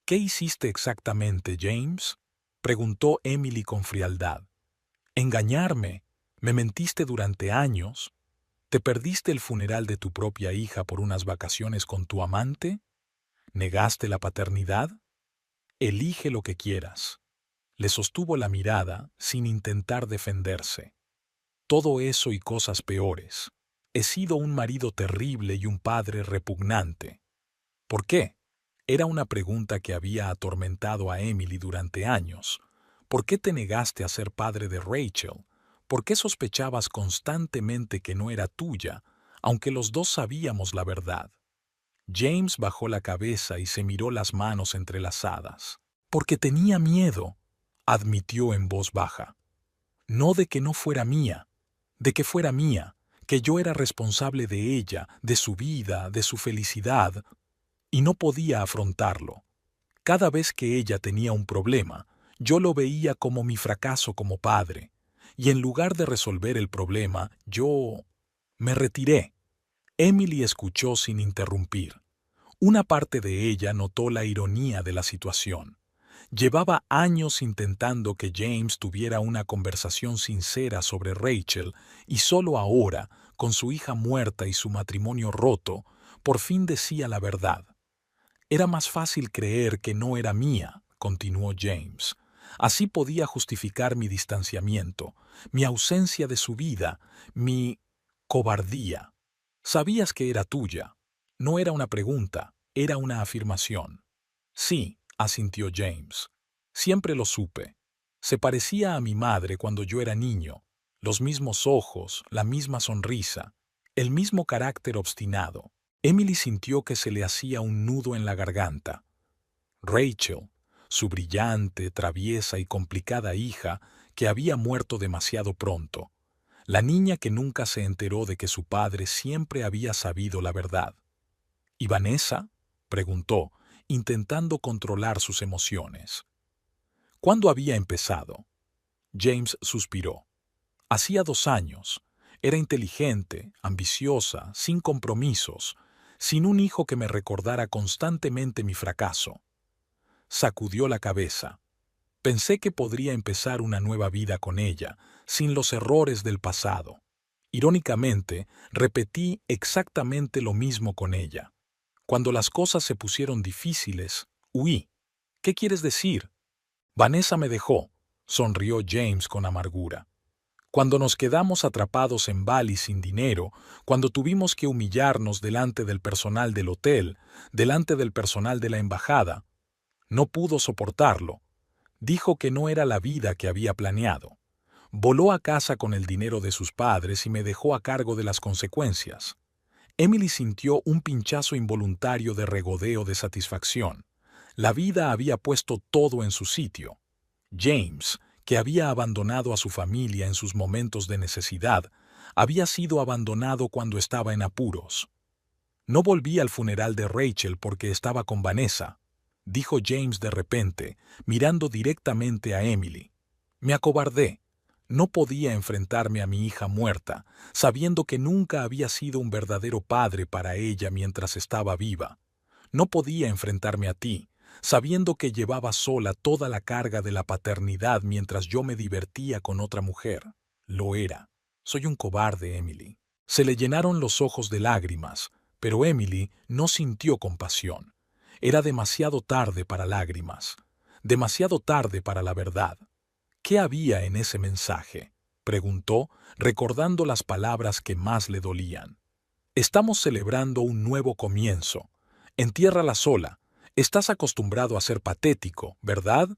¿Qué hiciste exactamente, James?, preguntó Emily con frialdad. Engañarme. Me mentiste durante años. ¿Te perdiste el funeral de tu propia hija por unas vacaciones con tu amante? ¿Negaste la paternidad? Elige lo que quieras. Le sostuvo la mirada sin intentar defenderse. Todo eso y cosas peores. He sido un marido terrible y un padre repugnante. ¿Por qué? Era una pregunta que había atormentado a Emily durante años. ¿Por qué te negaste a ser padre de Rachel? ¿Por qué sospechabas constantemente que no era tuya, aunque los dos sabíamos la verdad? James bajó la cabeza y se miró las manos entrelazadas. Porque tenía miedo, admitió en voz baja. No de que no fuera mía, de que fuera mía, que yo era responsable de ella, de su vida, de su felicidad, y no podía afrontarlo. Cada vez que ella tenía un problema, yo lo veía como mi fracaso como padre, y en lugar de resolver el problema, yo me retiré. Emily escuchó sin interrumpir. Una parte de ella notó la ironía de la situación. Llevaba años intentando que James tuviera una conversación sincera sobre Rachel y solo ahora, con su hija muerta y su matrimonio roto, por fin decía la verdad. Era más fácil creer que no era mía, continuó James. Así podía justificar mi distanciamiento, mi ausencia de su vida, mi cobardía. Sabías que era tuya. No era una pregunta, era una afirmación. Sí, asintió James. Siempre lo supe. Se parecía a mi madre cuando yo era niño. Los mismos ojos, la misma sonrisa, el mismo carácter obstinado. Emily sintió que se le hacía un nudo en la garganta. Rachel, su brillante, traviesa y complicada hija, que había muerto demasiado pronto. La niña que nunca se enteró de que su padre siempre había sabido la verdad. ¿Y Vanessa?, preguntó, intentando controlar sus emociones. ¿Cuándo había empezado? James suspiró. Hacía 2 años. Era inteligente, ambiciosa, sin compromisos, sin un hijo que me recordara constantemente mi fracaso. Sacudió la cabeza. Pensé que podría empezar una nueva vida con ella, sin los errores del pasado. Irónicamente, repetí exactamente lo mismo con ella. Cuando las cosas se pusieron difíciles, huí. ¿Qué quieres decir? Vanessa me dejó, sonrió James con amargura. Cuando nos quedamos atrapados en Bali sin dinero, cuando tuvimos que humillarnos delante del personal del hotel, delante del personal de la embajada, no pudo soportarlo. Dijo que no era la vida que había planeado. Voló a casa con el dinero de sus padres y me dejó a cargo de las consecuencias. Emily sintió un pinchazo involuntario de regodeo de satisfacción. La vida había puesto todo en su sitio. James, que había abandonado a su familia en sus momentos de necesidad, había sido abandonado cuando estaba en apuros. No volví al funeral de Rachel porque estaba con Vanessa, dijo James de repente, mirando directamente a Emily. Me acobardé. No podía enfrentarme a mi hija muerta, sabiendo que nunca había sido un verdadero padre para ella mientras estaba viva. No podía enfrentarme a ti, sabiendo que llevaba sola toda la carga de la paternidad mientras yo me divertía con otra mujer. Lo era. Soy un cobarde, Emily. Se le llenaron los ojos de lágrimas, Pero Emily no sintió compasión. Era demasiado tarde para lágrimas, demasiado tarde para la verdad. ¿Qué había en ese mensaje?, preguntó, recordando las palabras que más le dolían. Estamos celebrando un nuevo comienzo. Entiérrala sola. Estás acostumbrado a ser patético, ¿verdad?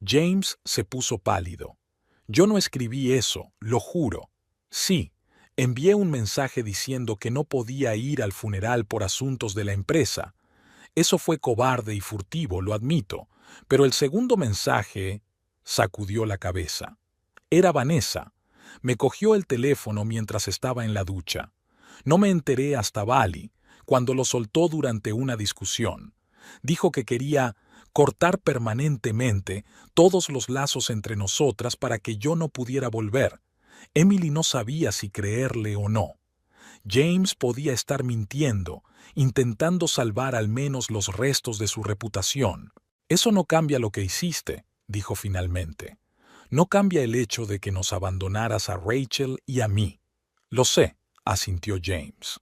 James se puso pálido. Yo no escribí eso, lo juro. Sí, envié un mensaje diciendo que no podía ir al funeral por asuntos de la empresa. Eso fue cobarde y furtivo, lo admito, pero el segundo mensaje sacudió la cabeza. Era Vanessa. Me cogió el teléfono mientras estaba en la ducha. No me enteré hasta Bali, cuando lo soltó durante una discusión. Dijo que quería cortar permanentemente todos los lazos entre nosotras para que yo no pudiera volver. Emily no sabía si creerle o no. James podía estar mintiendo, intentando salvar al menos los restos de su reputación. Eso no cambia lo que hiciste, dijo finalmente. No cambia el hecho de que nos abandonaras a Rachel y a mí. Lo sé, asintió James.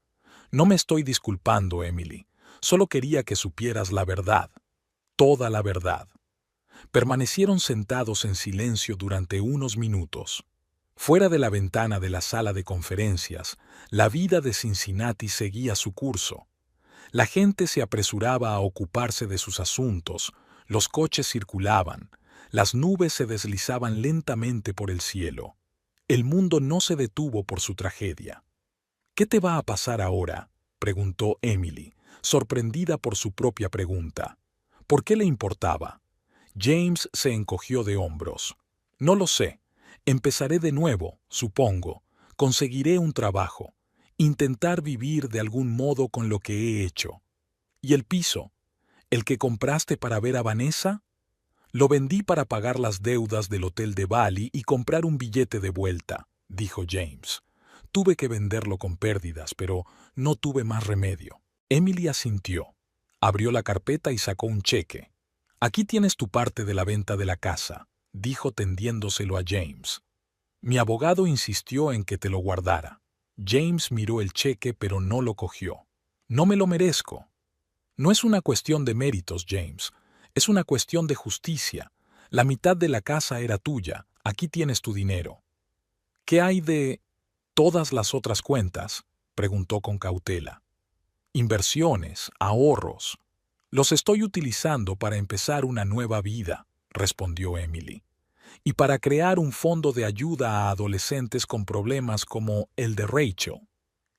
No me estoy disculpando, Emily. Solo quería que supieras la verdad. Toda la verdad. Permanecieron sentados en silencio durante unos minutos. Fuera de la ventana de la sala de conferencias, la vida de Cincinnati seguía su curso. La gente se apresuraba a ocuparse de sus asuntos, los coches circulaban, las nubes se deslizaban lentamente por el cielo. El mundo no se detuvo por su tragedia. ¿Qué te va a pasar ahora?, preguntó Emily, sorprendida por su propia pregunta. ¿Por qué le importaba? James se encogió de hombros. No lo sé. Empezaré de nuevo, supongo. Conseguiré un trabajo. Intentar vivir de algún modo con lo que he hecho. ¿Y el piso? ¿El que compraste para ver a Vanessa? Lo vendí para pagar las deudas del hotel de Bali y comprar un billete de vuelta, dijo James. Tuve que venderlo con pérdidas, pero no tuve más remedio. Emily asintió. Abrió la carpeta y sacó un cheque. Aquí tienes tu parte de la venta de la casa, dijo tendiéndoselo a James. Mi abogado insistió en que te lo guardara. James miró el cheque pero no lo cogió. No me lo merezco. No es una cuestión de méritos, James. Es una cuestión de justicia. La mitad de la casa era tuya. Aquí tienes tu dinero. ¿Qué hay de todas las otras cuentas?, preguntó con cautela. Inversiones, ahorros. Los estoy utilizando para empezar una nueva vida, respondió Emily. Y para crear un fondo de ayuda a adolescentes con problemas como el de Rachel.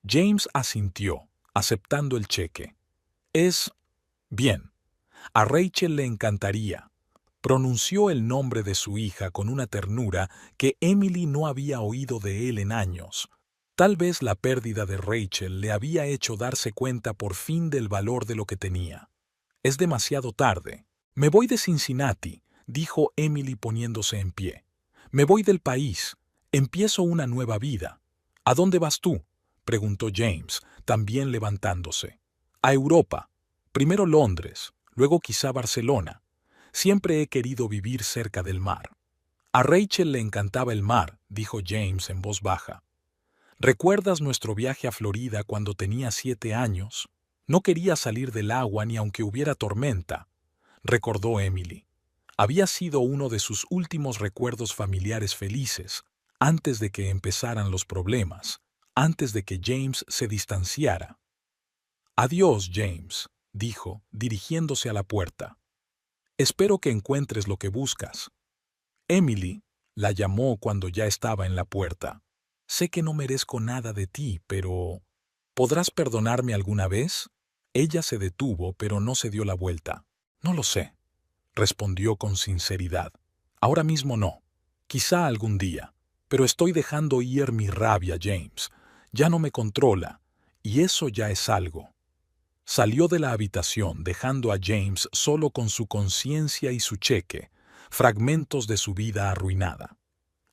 James asintió, aceptando el cheque. Es bien. A Rachel le encantaría. Pronunció el nombre de su hija con una ternura que Emily no había oído de él en años. Tal vez la pérdida de Rachel le había hecho darse cuenta por fin del valor de lo que tenía. Es demasiado tarde. Me voy de Cincinnati, dijo Emily poniéndose en pie. Me voy del país. Empiezo una nueva vida. ¿A dónde vas tú?, preguntó James, también levantándose. A Europa. Primero Londres, luego quizá Barcelona. Siempre he querido vivir cerca del mar. A Rachel le encantaba el mar, dijo James en voz baja. ¿Recuerdas nuestro viaje a Florida cuando tenía 7 años? No quería salir del agua ni aunque hubiera tormenta, recordó Emily. Había sido uno de sus últimos recuerdos familiares felices, antes de que empezaran los problemas, antes de que James se distanciara. Adiós, James, dijo, dirigiéndose a la puerta. Espero que encuentres lo que buscas. Emily la llamó cuando ya estaba en la puerta. Sé que no merezco nada de ti, pero ¿podrás perdonarme alguna vez? Ella se detuvo, pero no se dio la vuelta. No lo sé, respondió con sinceridad. Ahora mismo no. Quizá algún día. Pero estoy dejando ir mi rabia, James. Ya no me controla, y eso ya es algo. Salió de la habitación dejando a James solo con su conciencia y su cheque, fragmentos de su vida arruinada.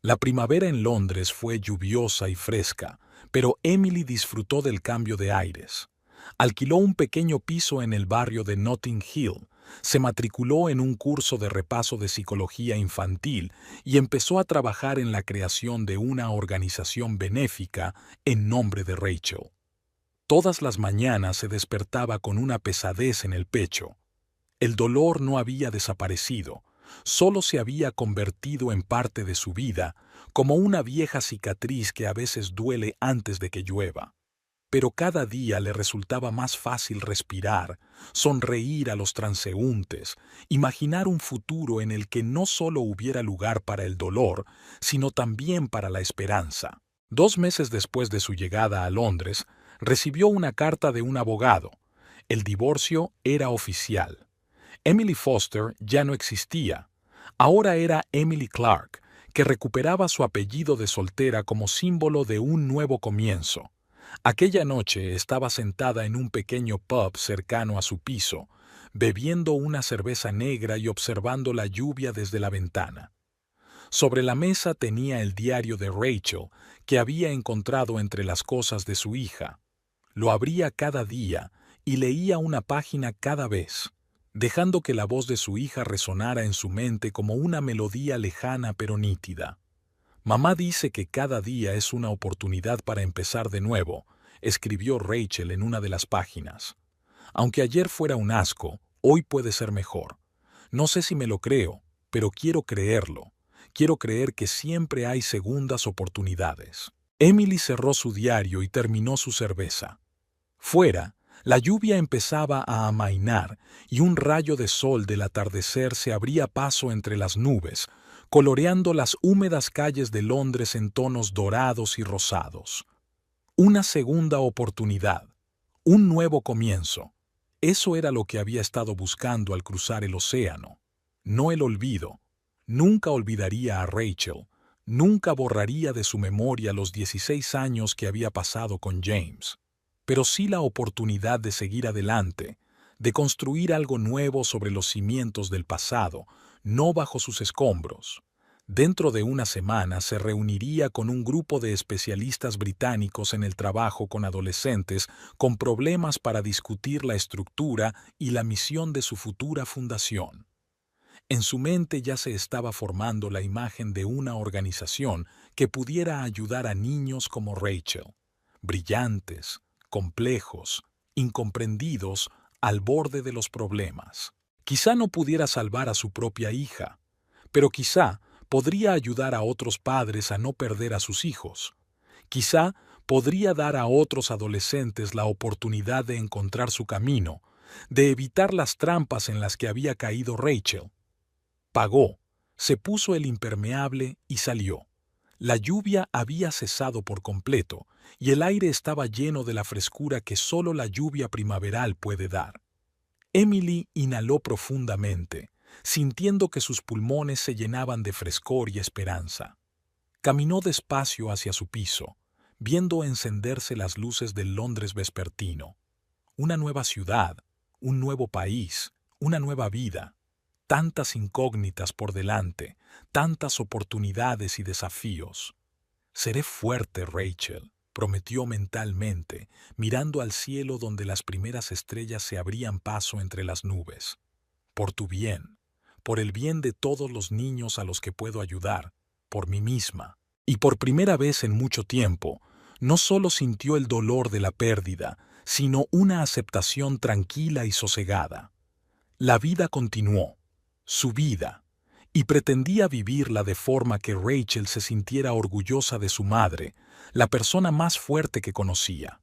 La primavera en Londres fue lluviosa y fresca, pero Emily disfrutó del cambio de aires. Alquiló un pequeño piso en el barrio de Notting Hill, se matriculó en un curso de repaso de psicología infantil y empezó a trabajar en la creación de una organización benéfica en nombre de Rachel. Todas las mañanas se despertaba con una pesadez en el pecho. El dolor no había desaparecido, solo se había convertido en parte de su vida, como una vieja cicatriz que a veces duele antes de que llueva. Pero cada día le resultaba más fácil respirar, sonreír a los transeúntes, imaginar un futuro en el que no solo hubiera lugar para el dolor, sino también para la esperanza. 2 meses después de su llegada a Londres, recibió una carta de un abogado. El divorcio era oficial. Emily Foster ya no existía. Ahora era Emily Clark, que recuperaba su apellido de soltera como símbolo de un nuevo comienzo. Aquella noche estaba sentada en un pequeño pub cercano a su piso, bebiendo una cerveza negra y observando la lluvia desde la ventana. Sobre la mesa tenía el diario de Rachel, que había encontrado entre las cosas de su hija. Lo abría cada día y leía una página cada vez, dejando que la voz de su hija resonara en su mente como una melodía lejana pero nítida. «Mamá dice que cada día es una oportunidad para empezar de nuevo», escribió Rachel en una de las páginas. «Aunque ayer fuera un asco, hoy puede ser mejor. No sé si me lo creo, pero quiero creerlo. Quiero creer que siempre hay segundas oportunidades». Emily cerró su diario y terminó su cerveza. Fuera, la lluvia empezaba a amainar y un rayo de sol del atardecer se abría paso entre las nubes, coloreando las húmedas calles de Londres en tonos dorados y rosados. Una segunda oportunidad, un nuevo comienzo. Eso era lo que había estado buscando al cruzar el océano. No el olvido. Nunca olvidaría a Rachel. Nunca borraría de su memoria los 16 años que había pasado con James. Pero sí la oportunidad de seguir adelante, de construir algo nuevo sobre los cimientos del pasado, no bajo sus escombros. Dentro de una semana se reuniría con un grupo de especialistas británicos en el trabajo con adolescentes con problemas para discutir la estructura y la misión de su futura fundación. En su mente ya se estaba formando la imagen de una organización que pudiera ayudar a niños como Rachel, brillantes, complejos, incomprendidos, al borde de los problemas. Quizá no pudiera salvar a su propia hija, pero quizá podría ayudar a otros padres a no perder a sus hijos. Quizá podría dar a otros adolescentes la oportunidad de encontrar su camino, de evitar las trampas en las que había caído Rachel. Pagó, se puso el impermeable y salió. La lluvia había cesado por completo y el aire estaba lleno de la frescura que solo la lluvia primaveral puede dar. Emily inhaló profundamente, sintiendo que sus pulmones se llenaban de frescor y esperanza. Caminó despacio hacia su piso, viendo encenderse las luces del Londres vespertino. Una nueva ciudad, un nuevo país, una nueva vida. Tantas incógnitas por delante, tantas oportunidades y desafíos. «Seré fuerte, Rachel», prometió mentalmente, mirando al cielo donde las primeras estrellas se abrían paso entre las nubes. «Por tu bien, por el bien de todos los niños a los que puedo ayudar, por mí misma». Y por primera vez en mucho tiempo, no solo sintió el dolor de la pérdida, sino una aceptación tranquila y sosegada. La vida continuó, su vida, y pretendía vivirla de forma que Rachel se sintiera orgullosa de su madre, la persona más fuerte que conocía.